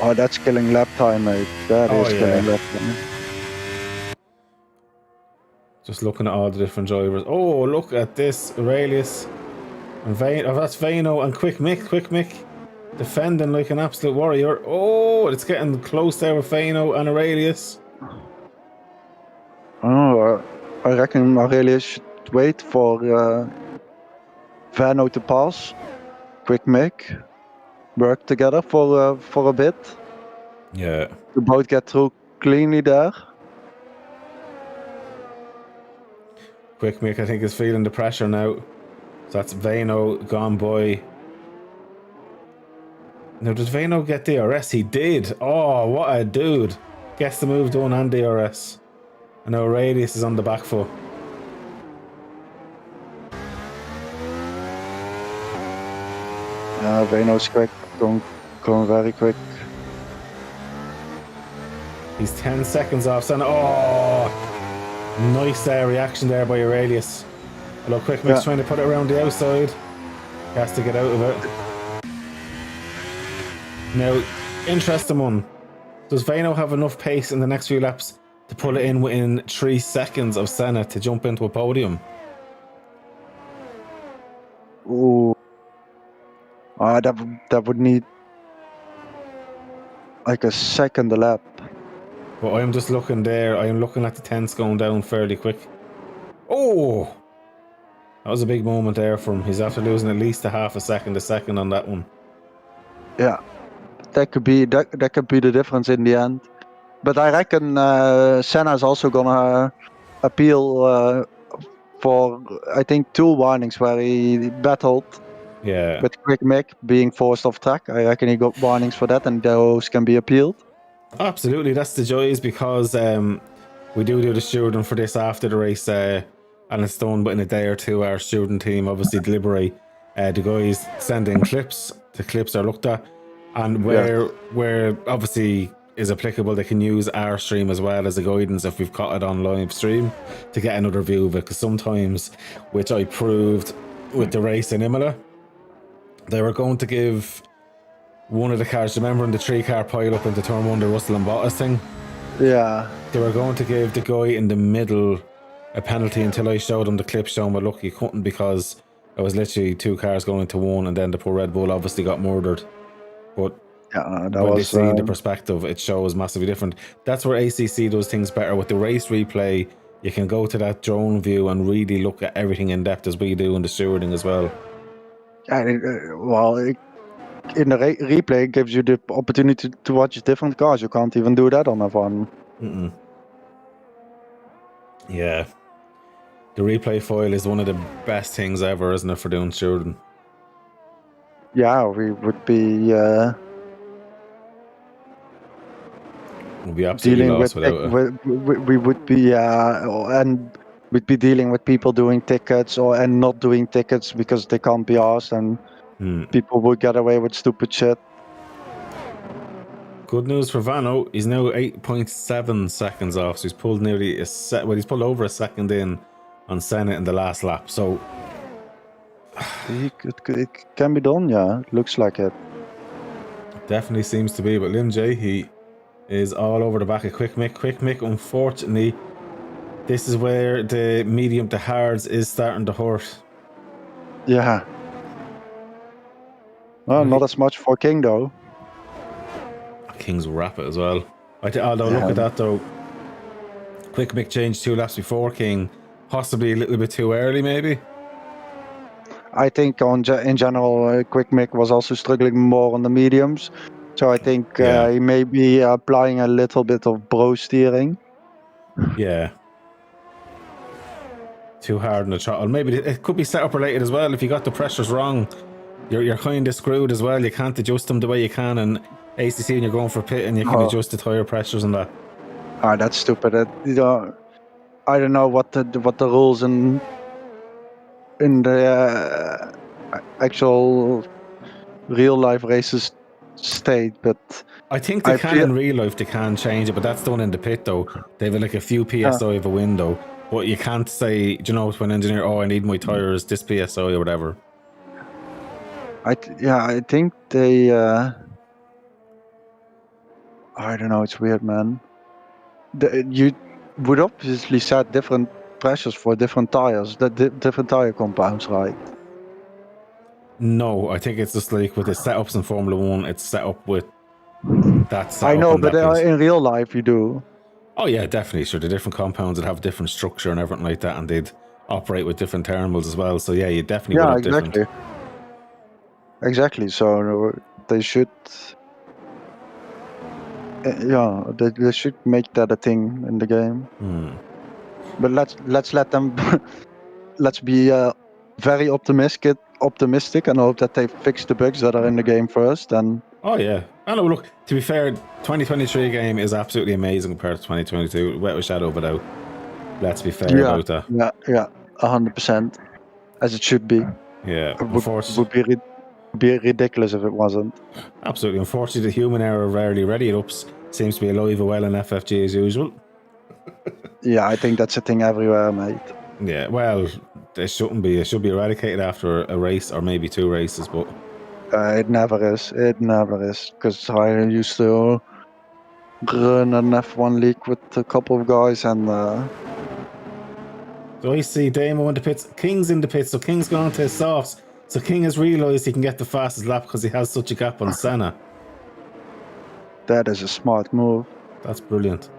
Oh, that's killing lap time, mate. That is killing lap time. Just looking at all the different drivers. Oh, look at this. Aurelius and that's Vano and Quick Mick defending like an absolute warrior. Oh, it's getting close there with Vano and Aurelius. Oh, I reckon Aurelius should wait for Vano to pass. Quick Mick work together for a bit. Yeah. To both get through cleanly there. Quick Mick, I think, is feeling the pressure now. So that's Vano gone by. Now, did Vano get DRS? He did. Oh, what a dude. Gets the move done and DRS. And now Aurelius is on the back foot. Vano's quick, going very quick. He's 10 seconds off. So, oh, nice reaction there by Aurelius. Although Quick Mick's trying to put it around the outside. He has to get out of it. Now, interesting one. Does Vano have enough pace in the next few laps to pull it in within 3 seconds of Senna to jump into a podium? Ooh. That would need like a second a lap. But I'm just looking there. I'm looking at the tenths going down fairly quick. Oh! That was a big moment there for him. He's after losing at least a half a second on that one. Yeah, that could be the difference in the end. But I reckon Senna's also gonna appeal for, I think, 2 warnings where he battled. Yeah. With Quick Mick being forced off track. I reckon he got warnings for that, and those can be appealed. Absolutely, that's the joys, because we do the stewarding for this after the race, and it's done within a day or two. Our stewarding team obviously deliberate. The guys send in clips. The clips are looked at, and where obviously is applicable, they can use our stream as well as a guidance if we've caught it on live stream to get another view of it. Because sometimes, which I proved with the race in Imola, they were going to give one of the cars, remember in the 3-car pile up into turn 1, the Russell and Bottas thing? Yeah. They were going to give the guy in the middle a penalty until I showed him the clip showing, but look, you couldn't, because it was literally 2 cars going into one, and then the poor Red Bull obviously got murdered. But when they see the perspective, it shows massively different. That's where ACC does things better. With the race replay, you can go to that drone view and really look at everything in depth, as we do in the stewarding as well. In the replay, it gives you the opportunity to watch different cars. You can't even do that on F1. Yeah. The replay file is one of the best things ever, isn't it, for doing stewarding? yeah, we would be We'll be absolutely dealing lost with, without it. we would be and we'd be dealing with people doing tickets and not doing tickets because they can't be asked, and people would get away with stupid shit. Good news for Vano. He's now 8.7 seconds off, so he's pulled nearly he's pulled over a second in on Senna in the last lap. So It can be done, yeah. Looks like it. definitely seems to be. But Lim J, he is all over the back of Quick Mick. Quick Mick, unfortunately, this is where the medium to hards is starting to hurt. Yeah. Well, not as much for King though. King's rapid as well. Although look at that though. Quick Mick changed 2 laps before King, possibly a little bit too early, maybe. I think in general, Quick Mick was also struggling more on the mediums, so I think he may be applying a little bit of bro steering. Yeah. Too hard on the throttle. Maybe it could be setup related as well. If you got the pressures wrong, you're kind of screwed as well. You can't adjust them the way you can in ACC when you're going for pit, and you can adjust the tire pressures and that. Ah, that's stupid. I don't know what the rules in the actual real life races state, but I think they can in real life. They can change it, but that's done in the pit though. They have like a few PSI of a window, but you can't say, do you know, to an engineer, oh, I need my tires this PSI or whatever. I think they. I don't know. It's weird, man. You would obviously set different pressures for different tires, different tire compounds, right? No, I think it's just like with the setups in Formula 1, it's set up with that setup. I know, but in real life you do. Oh yeah, definitely. Sure, the different compounds that have different structure and everything like that, and they'd operate with different thermals as well. So yeah, you definitely would have different. Exactly. So they should. Yeah, they should make that a thing in the game. But let's let them. Let's be very optimistic and hope that they fix the bugs that are in the game first. And oh yeah, I know. Look, to be fair, 2023 game is absolutely amazing compared to 2022. Without a shadow of a doubt. Let's be fair about that. Yeah, 100%, as it should be. Yeah, would be ridiculous if it wasn't. Absolutely. Unfortunately, the human error rarely ready. It ups seems to be alive and well in FFG as usual. Yeah, I think that's a thing everywhere, mate. Yeah, well, it shouldn't be. It should be eradicated after a race or maybe 2 races, but it never is. It never is. Because I used to run an F1 league with a couple of guys, and so I see Damo in the pits. King's in the pits, so King's gone to his softs. So King has realised he can get the fastest lap because he has such a gap on Senna. That is a smart move. That's brilliant.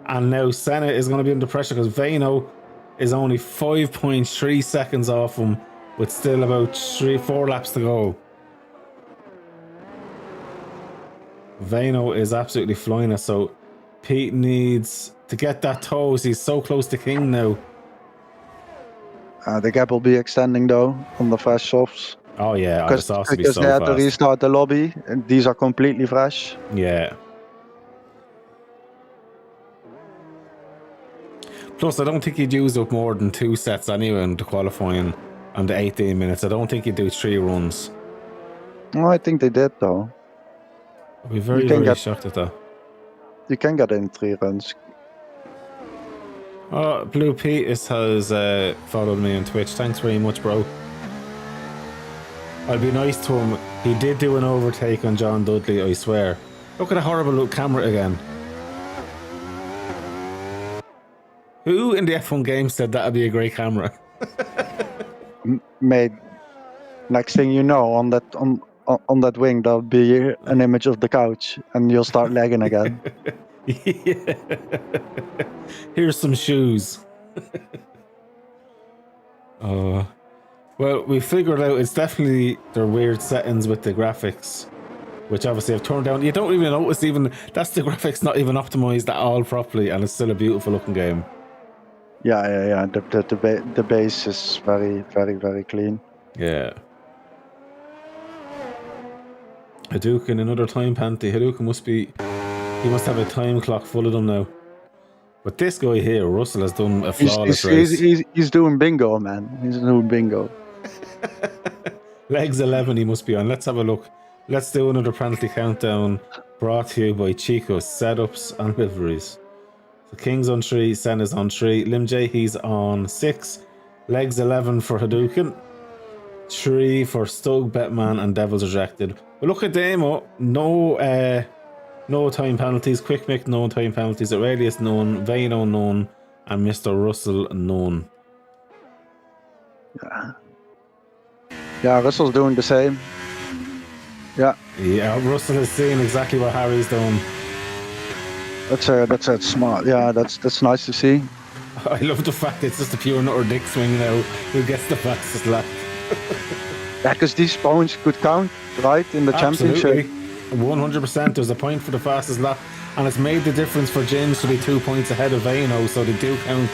And now Senna is going to be under pressure because Vano is only 5.3 seconds off him with still about 4 laps to go. Vano is absolutely flying us, so Pete needs to get that toes. He's so close to King now. The gap will be extending though on the fresh softs. Oh yeah, because they had to restart the lobby, and these are completely fresh. Yeah. Plus, I don't think he'd use up more than 2 sets anyway in the qualifying on the 18 minutes. I don't think he'd do 3 runs. No, I think they did though. I'd be very shocked at that. You can get in 3 runs. Oh, Blue Pete has followed me on Twitch. Thanks very much, bro. I'll be nice to him. He did do an overtake on John Dudley, I swear. Look at a horrible little camera again. Who in the F1 game said that'd be a great camera? Mate, next thing you know, on that wing, there'll be an image of the couch, and you'll start lagging again. Yeah. Here's some shoes. Well, we figured out it's definitely their weird settings with the graphics, which obviously I've turned down. You don't even notice even that's the graphics not even optimized at all properly, and it's still a beautiful looking game. Yeah. The base is very, very, very clean. Yeah. Hadouken, another time penalty. Hadouken he must have a time clock full of them now. But this guy here, Russell, has done a flawless race. He's doing bingo, man. He's doing bingo. Legs 11 he must be on. Let's have a look. Let's do another penalty countdown brought to you by Chico's Setups and Liveries. So King's on 3, Sen is on 3, Lim J, he's on 6, Legs 11 for Hadouken, 3 for Stug, Betman and Devil's Rejected. But look at Damo, no time penalties, Quick Mick, no time penalties, Aurelius, none, Vano, none, and Mr. Russell, none. Yeah, Russell's doing the same. Yeah, Russell is seeing exactly what Harry's done. That's smart. Yeah, that's nice to see. I love the fact it's just a pure nutter dick swing now. Who gets the fastest lap? Yeah, because these points could count, right, in the championship. 100%. There's a point for the fastest lap, and it's made the difference for James to be 2 points ahead of Vano, so they do count.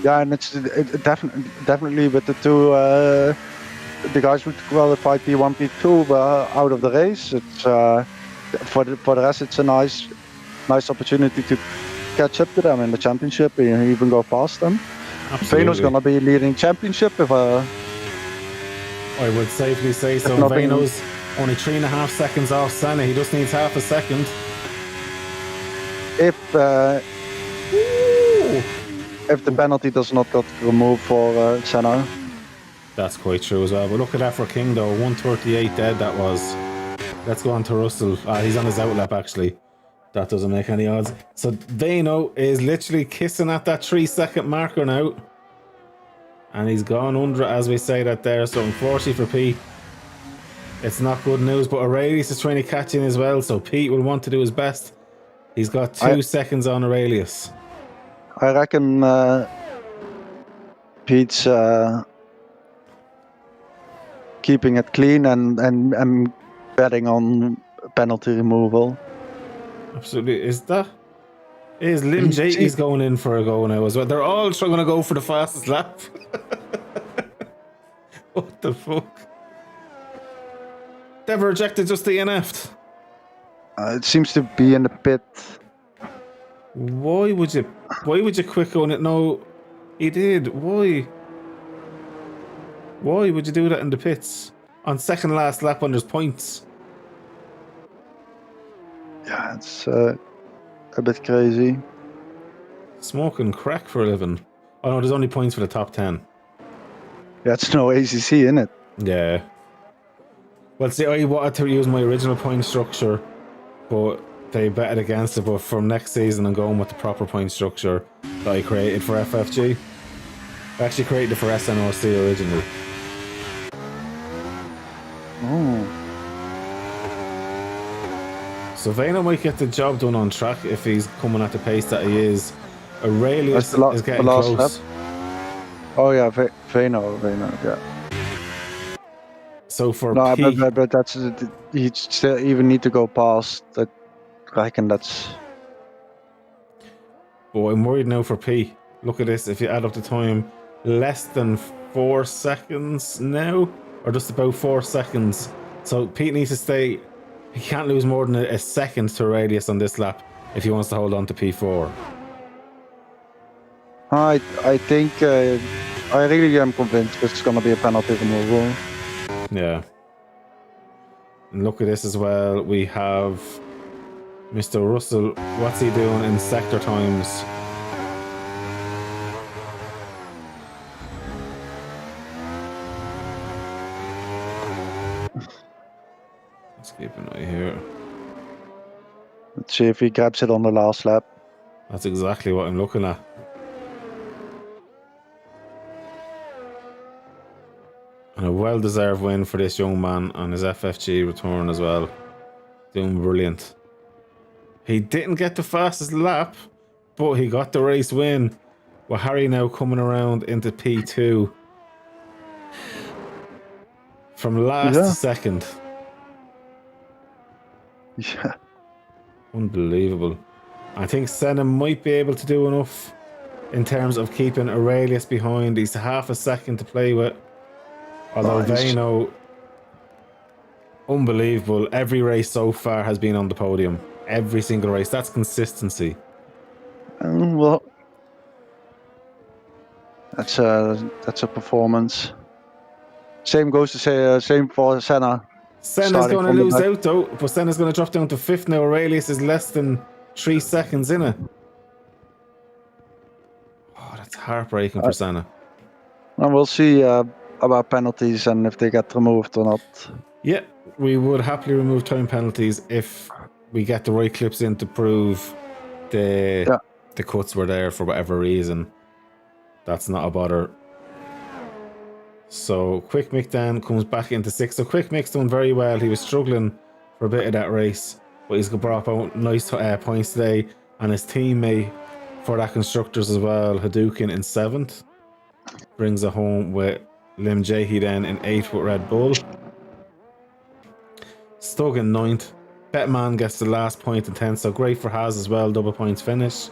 Yeah, and it's definitely with the two the guys who qualified P1, P2 were out of the race. It's for the rest, it's a nice opportunity to catch up to them in the championship and even go past them. Vano's gonna be leading championship if I would safely say so. Vano's only 3.5 seconds off Senna. He just needs half a second. If the penalty does not get removed for Senna. That's quite true as well. But look at that for King though. 1:38 dead that was. Let's go on to Russell. He's on his outlap actually. That doesn't make any odds. So Vano is literally kissing at that 3-second marker now. And he's gone under it as we say that there. So unfortunately for Pete, it's not good news. But Aurelius is trying to catch in as well. So Pete will want to do his best. He's got 2 seconds on Aurelius. I reckon Pete's keeping it clean and betting on penalty removal. Absolutely. Is Lim J? He's going in for a go now as well. They're all going to go for the fastest lap. What the fuck? They've rejected just DNF'd. It seems to be in the pit. Why would you quick on it? No, he did. Why would you do that in the pits? On second last lap when there's points. Yeah, it's a bit crazy. Smoking crack for a living. Oh no, there's only points for the top 10. Yeah, it's no ACC, innit? Yeah. Well, see, I wanted to use my original point structure, but they betted against it. But from next season, I'm going with the proper point structure that I created for FFG. I actually created it for SNRC originally. Oh. So Vano might get the job done on track if he's coming at the pace that he is. Aurelius is getting close. Lap. Oh yeah, Vano, yeah. So for Pete, but that's he still even need to go past that. I reckon that's. But I'm worried now for P. Look at this. If you add up the time, less than 4 seconds now, or just about 4 seconds. So Pete needs to stay. He can't lose more than a second to Aurelius on this lap if he wants to hold on to P4. I think I really am convinced it's going to be a penalty removal. Yeah. And look at this as well. We have Mr. Russell. What's he doing in sector times? Let's keep an eye here. Let's see if he grabs it on the last lap. That's exactly what I'm looking at. And a well-deserved win for this young man on his FFG return as well. Doing brilliant. He didn't get the fastest lap, but he got the race win. With Harry now coming around into P2. From last to second. Yeah. Unbelievable. I think Senna might be able to do enough in terms of keeping Aurelius behind. He's half a second to play with. Although Vano... unbelievable. Every race so far has been on the podium. Every single race. That's consistency. Well, that's a performance. Same goes to say same for Senna. Senna's going to lose out though, but Senna's going to drop down to 5th now. Aurelius is less than 3 seconds in it. Oh, that's heartbreaking for Senna. And we'll see about penalties and if they get removed or not. Yeah, we would happily remove time penalties if we get the right clips in to prove the cuts were there for whatever reason. That's not a bother. So Quick Mick then comes back into 6th. So Quick Mick's done very well. He was struggling for a bit of that race, but he's brought out nice points today. And his teammate for that constructors as well, Hadouken in 7th, brings it home with Lim Jahi then in 8th with Red Bull. Stug in 9th. Betman gets the last point in 10th, so great for Haas as well, double points finish.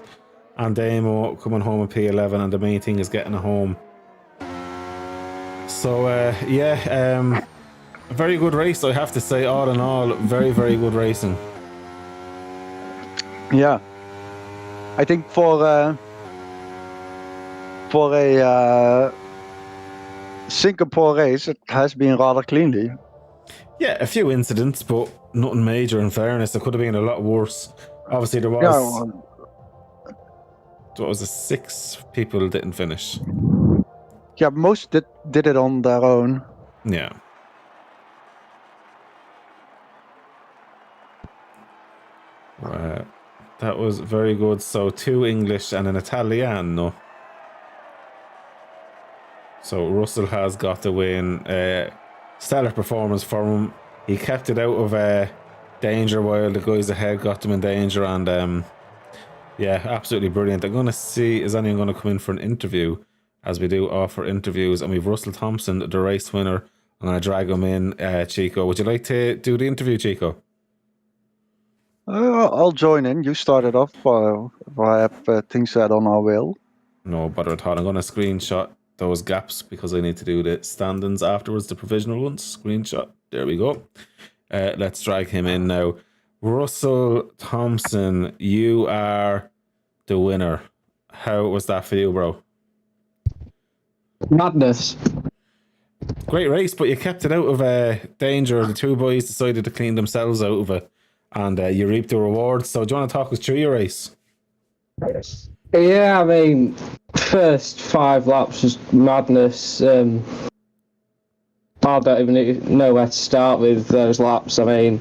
And Damo coming home in P11, and the main thing is getting it home. So a very good race, I have to say. All in all, very, very good racing. Yeah, I think for a Singapore race, it has been rather cleanly. Yeah, a few incidents, but nothing major. In fairness, it could have been a lot worse. Obviously, there was. What was it? 6 people didn't finish. Yeah, most did it on their own. Yeah. That was very good. So 2 English and an Italiano. So Russell has got the win. Stellar performance for him. He kept it out of danger while the guys ahead got them in danger. And yeah, absolutely brilliant. I'm going to see, is anyone going to come in for an interview? As we do offer interviews. And we've Russell Thompson, the race winner. I'm going to drag him in, Chico. Would you like to do the interview, Chico? I'll join in. You started off. If I have things said on, I will. No bother at all. I'm going to screenshot those gaps because I need to do the standings afterwards, the provisional ones. Screenshot. There we go. Let's drag him in now. Russell Thompson, you are the winner. How was that for you, bro? Madness. Great race, but you kept it out of danger. The 2 boys decided to clean themselves out of it, and you reaped the rewards. So do you want to talk us through your race? Yeah, I mean, first 5 laps was madness. I don't even know where to start with those laps. I mean,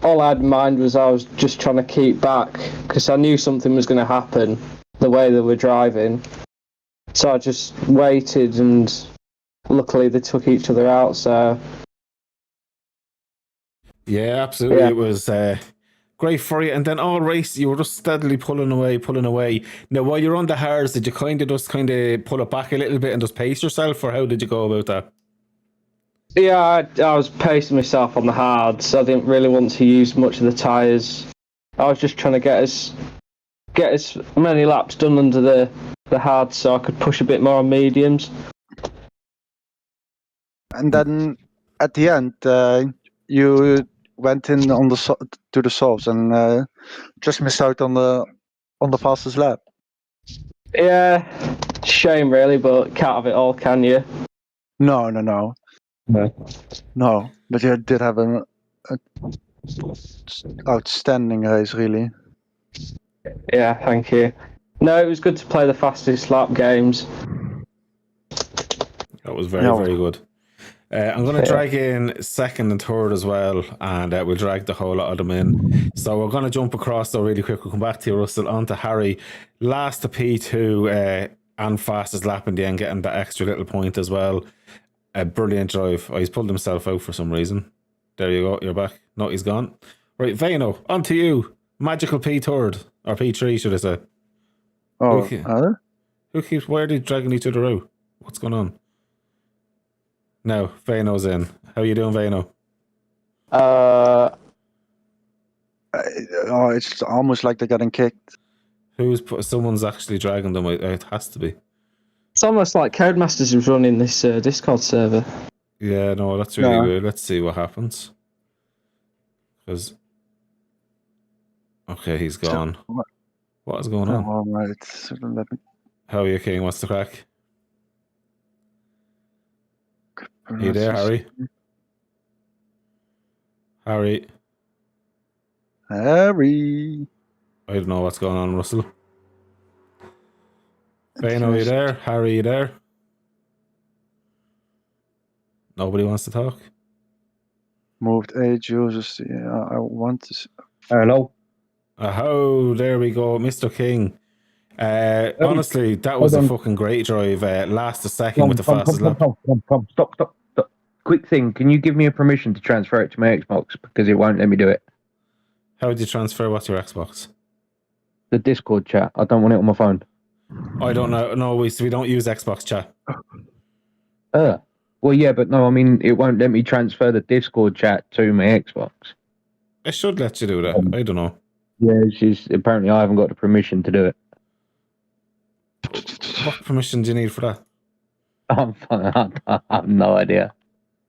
all I had in mind was I was just trying to keep back because I knew something was going to happen the way they were driving. So I just waited, and luckily they took each other out. So yeah, absolutely, yeah. It was great for you. And then all race, you were just steadily pulling away. Now, while you're on the hards, did you kind of pull it back a little bit and just pace yourself, or how did you go about that? Yeah, I was pacing myself on the hards. I didn't really want to use much of the tyres. I was just trying to get as many laps done under the hards so I could push a bit more on mediums. And then at the end, you went in on to the softs and just missed out on the fastest lap. Yeah, shame really, but can't have it all, can you? No. No, but you did have an outstanding race, really. Yeah, thank you. No, it was good to play the fastest lap games. That was very good. I'm going to drag in 2nd and 3rd as well, and we'll drag the whole lot of them in. So we're going to jump across though really quick. We'll come back to you, Russell, on to Harry. Last to P2 and fastest lap in the end, getting that extra little point as well. A brilliant drive. Oh, he's pulled himself out for some reason. There you go, you're back. No, he's gone. Right, Vano, on to you. Magical P3, or P3 should I say. Oh, who keeps, why are they dragging each other out? What's going on? No, Vano's in. How are you doing, Vano? It's almost like they're getting kicked. Someone's actually dragging them out. It has to be. It's almost like Codemasters is running this Discord server. Yeah, no, that's really weird. Let's see what happens. Because okay, he's gone. What is going Oh, on? all right. Let me... How are you, King? What's the crack? Are you there, Harry? Harry? Harry. I don't know what's going on, Russell. Vano, are you there? Harry, you there? Nobody wants to talk? Moved age users. Yeah, I want to... Hello. Oh, there we go, Mr. King. Honestly, that was a fucking great drive. Last a second with the fastest lap. Stop. Quick thing, can you give me a permission to transfer it to my Xbox because it won't let me do it? How did you transfer what's your Xbox? The Discord chat. I don't want it on my phone. I don't know. No, we don't use Xbox chat. Well, yeah, but no, I mean, it won't let me transfer the Discord chat to my Xbox. It should let you do that. I don't know. Yeah, it's just, apparently I haven't got the permission to do it. What permission do you need for that? I have no idea.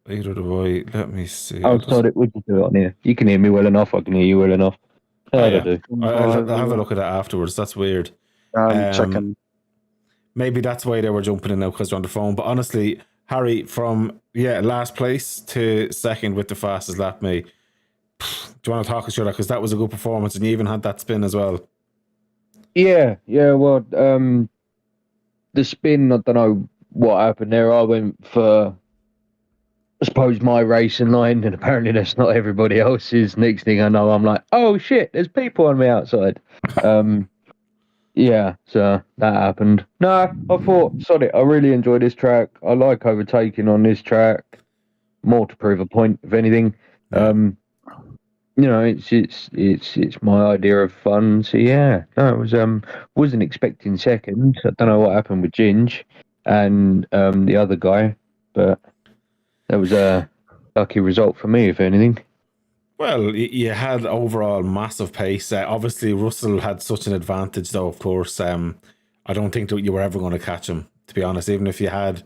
Either do I. Let me see. I was told it would do it on here. You can hear me well enough. I can hear you well enough. Oh, I yeah. do. I'll have a look at that afterwards. That's weird. checking. Maybe that's why they were jumping in now because they're on the phone. But honestly, Harry, from last place to second with the fastest lap, mate. Do you want to talk us through that? Because that was a good performance, and you even had that spin as well. Yeah. Well, the spin, I don't know what happened there. I went for, I suppose, my racing line, and apparently that's not everybody else's. Next thing I know, I'm like, oh shit, there's people on me outside. Yeah, so that happened. No, I thought, sorry, I really enjoy this track. I like overtaking on this track. More to prove a point, if anything. You know, it's my idea of fun. So yeah, no, it was wasn't expecting second. I don't know what happened with Ginge and the other guy, but that was a lucky result for me, if anything. Well, you had overall massive pace. Obviously, Russell had such an advantage, though, of course. I don't think that you were ever going to catch him, to be honest. Even if you had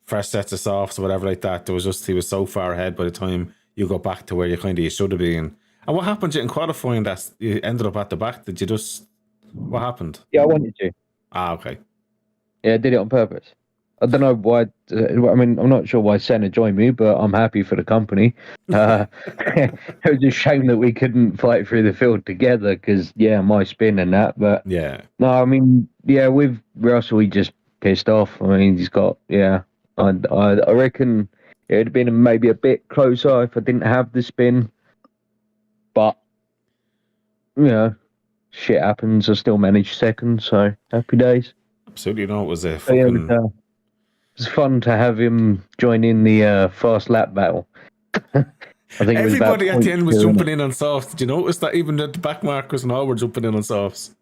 fresh sets of softs or whatever like that, he was so far ahead by the time you got back to where you should have been. And what happened in qualifying that you ended up at the back? Did you just... What happened? Yeah, I wanted to. Ah, okay. Yeah, I did it on purpose. I don't know why. I mean, I'm not sure why Senna joined me, but I'm happy for the company. It was a shame that we couldn't fight through the field together because, yeah, my spin and that. But yeah, no, I mean, yeah, with Russell, he just pissed off. I mean, he's got, yeah. I reckon it'd have been maybe a bit closer if I didn't have the spin. But you know, shit happens. I still managed second, so happy days. Absolutely, no, it was a fucking... Yeah, it was fun to have him join in the fast lap battle. I think everybody at the end was jumping in on softs. Did you notice that even the back markers and all were jumping in on softs?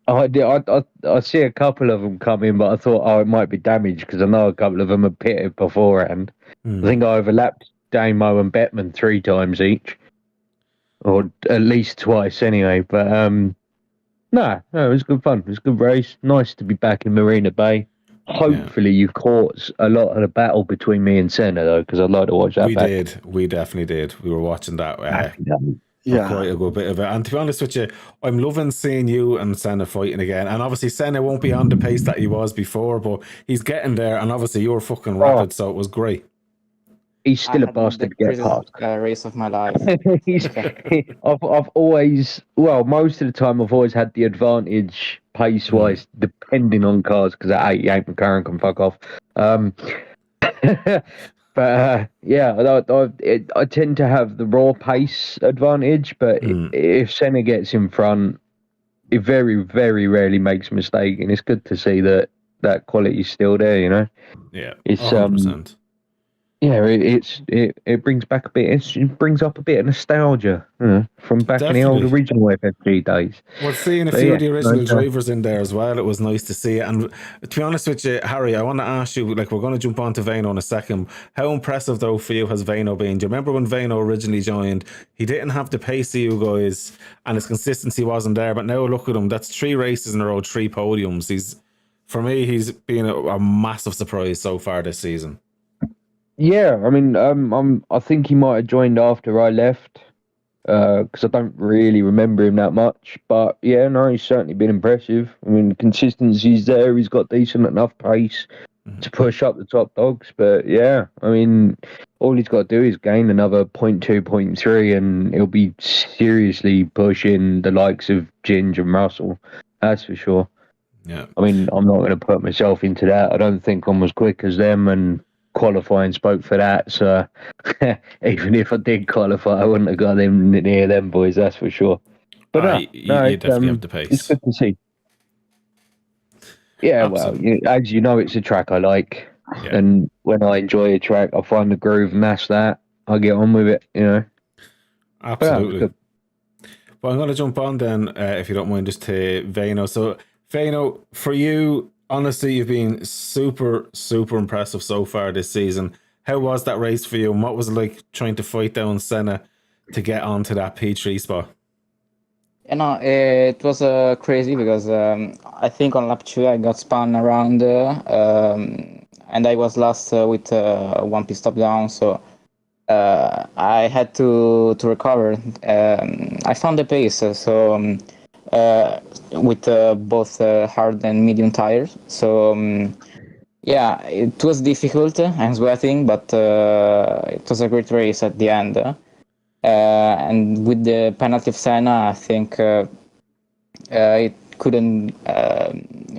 I did. I see a couple of them come in, but I thought, oh, it might be damaged because I know a couple of them had pitted beforehand. I think I overlapped Damo and Bettman 3 times each, or at least twice anyway. But no, it was good fun. It was a good race. Nice to be back in Marina Bay. Hopefully you caught a lot of the battle between me and Senna, though, because I'd like to watch that. We definitely did. We were watching that Yeah, quite a good bit of it. And to be honest with you, I'm loving seeing you and Senna fighting again. And obviously Senna won't be on the pace that he was before, but he's getting there. And obviously you're fucking rapid, so it was great. He's still a bastard to get past. Race of my life. I've always, well, most of the time I've always had the advantage pace-wise, depending on cars, because at 88 McLaren can fuck off. But yeah, I tend to have the raw pace advantage, but if Senna gets in front, it very, very rarely makes a mistake, and it's good to see that quality's still there, you know? Yeah, it's 100%. Yeah, it brings back a bit. It brings up a bit of nostalgia, you know, from back in the old original FFG days. Well, seeing a few of the original drivers in there as well, it was nice to see it. And to be honest with you, Harry, I want to ask you, like, we're going to jump on to Vano in a second. How impressive, though, for you has Vano been? Do you remember when Vano originally joined? He didn't have the pace of you guys, and his consistency wasn't there. But now look at him. That's 3 races in a row, 3 podiums. For me, he's been a massive surprise so far this season. Yeah, I mean, I think he might have joined after I left. because I don't really remember him that much. But yeah, no, he's certainly been impressive. I mean, consistency's there. He's got decent enough pace to push up the top dogs. But yeah, I mean, all he's got to do is gain another 0.2, 0.3, and he'll be seriously pushing the likes of Ginge and Russell. That's for sure. Yeah. I mean, I'm not going to put myself into that. I don't think I'm as quick as them, and qualifying spoke for that. So even if I did qualify, I wouldn't have got them near them boys. That's for sure. But you definitely have the pace. It's good to see. Yeah, Absolutely. well, as you know, it's a track I like, and when I enjoy a track, I find the groove, and that's that. I get on with it, you know. Absolutely. Well, I'm going to jump on then, if you don't mind, just to Vano. So, Vano, for you, honestly, you've been super, super impressive so far this season. How was that race for you, and what was it like trying to fight down Senna to get onto that P3 spot? You know, it was crazy because I think on lap 2 I got spun around and I was last with one pit stop down, so I had to recover. I found the pace, with both hard and medium tires. So yeah, it was difficult and sweating, but it was a great race at the end. And with the penalty of Senna, I think it couldn't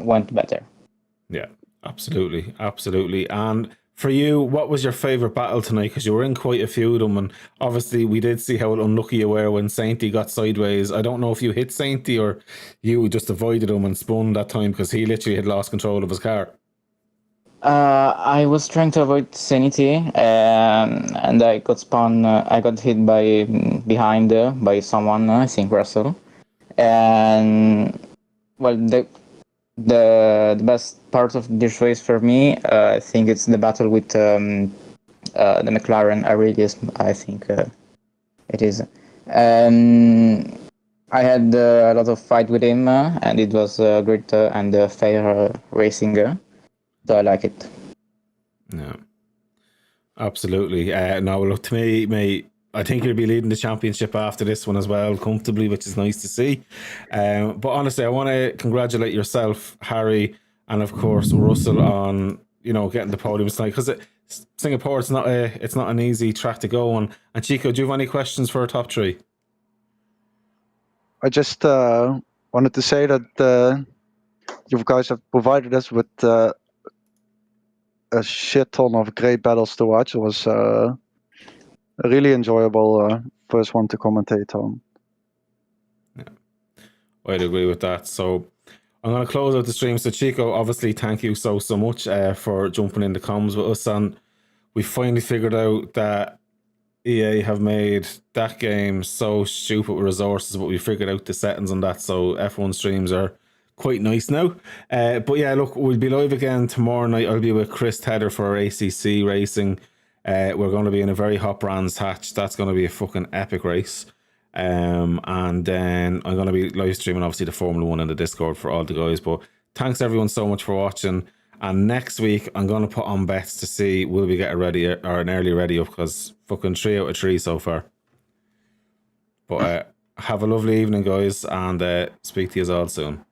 went better. Yeah, absolutely, absolutely. And for you, what was your favourite battle tonight? Because you were in quite a few of them, and obviously we did see how unlucky you were when Sainty got sideways. I don't know if you hit Sainty or you just avoided him and spun that time because he literally had lost control of his car. I was trying to avoid Sanity, and I got spun. I got hit by behind by someone, I think Russell. And well, the best part of this race for me, I think it's the battle with the McLaren Aurelius. I think it is. I had a lot of fight with him, and it was great and fair racing. So I like it. Yeah, absolutely. No, look, to me, mate, I think you'll be leading the championship after this one as well, comfortably, which is nice to see. But honestly, I want to congratulate yourself, Harry, and of course Russell on getting the podium tonight, because Singapore, it's not an easy track to go on. And Chico, do you have any questions for our top three? I just wanted to say that you guys have provided us with a shit ton of great battles to watch. It was a really enjoyable first one to commentate on. Yeah, I'd agree with that. So I'm going to close out the stream. So Chico, obviously, thank you so much for jumping in the comms with us. And we finally figured out that EA have made that game so stupid with resources, but we figured out the settings on that. So F1 streams are quite nice now. But yeah, look, we'll be live again tomorrow night. I'll be with Chris Tedder for our ACC racing. We're going to be in a very hot brands hatch. That's going to be a fucking epic race. And then I'm going to be live streaming, obviously, the Formula 1 in the Discord for all the guys. But thanks everyone so much for watching. And next week, I'm going to put on bets to see will we get a ready or an early ready up, because fucking 3 out of 3 so far. But have a lovely evening, guys, and speak to you all soon.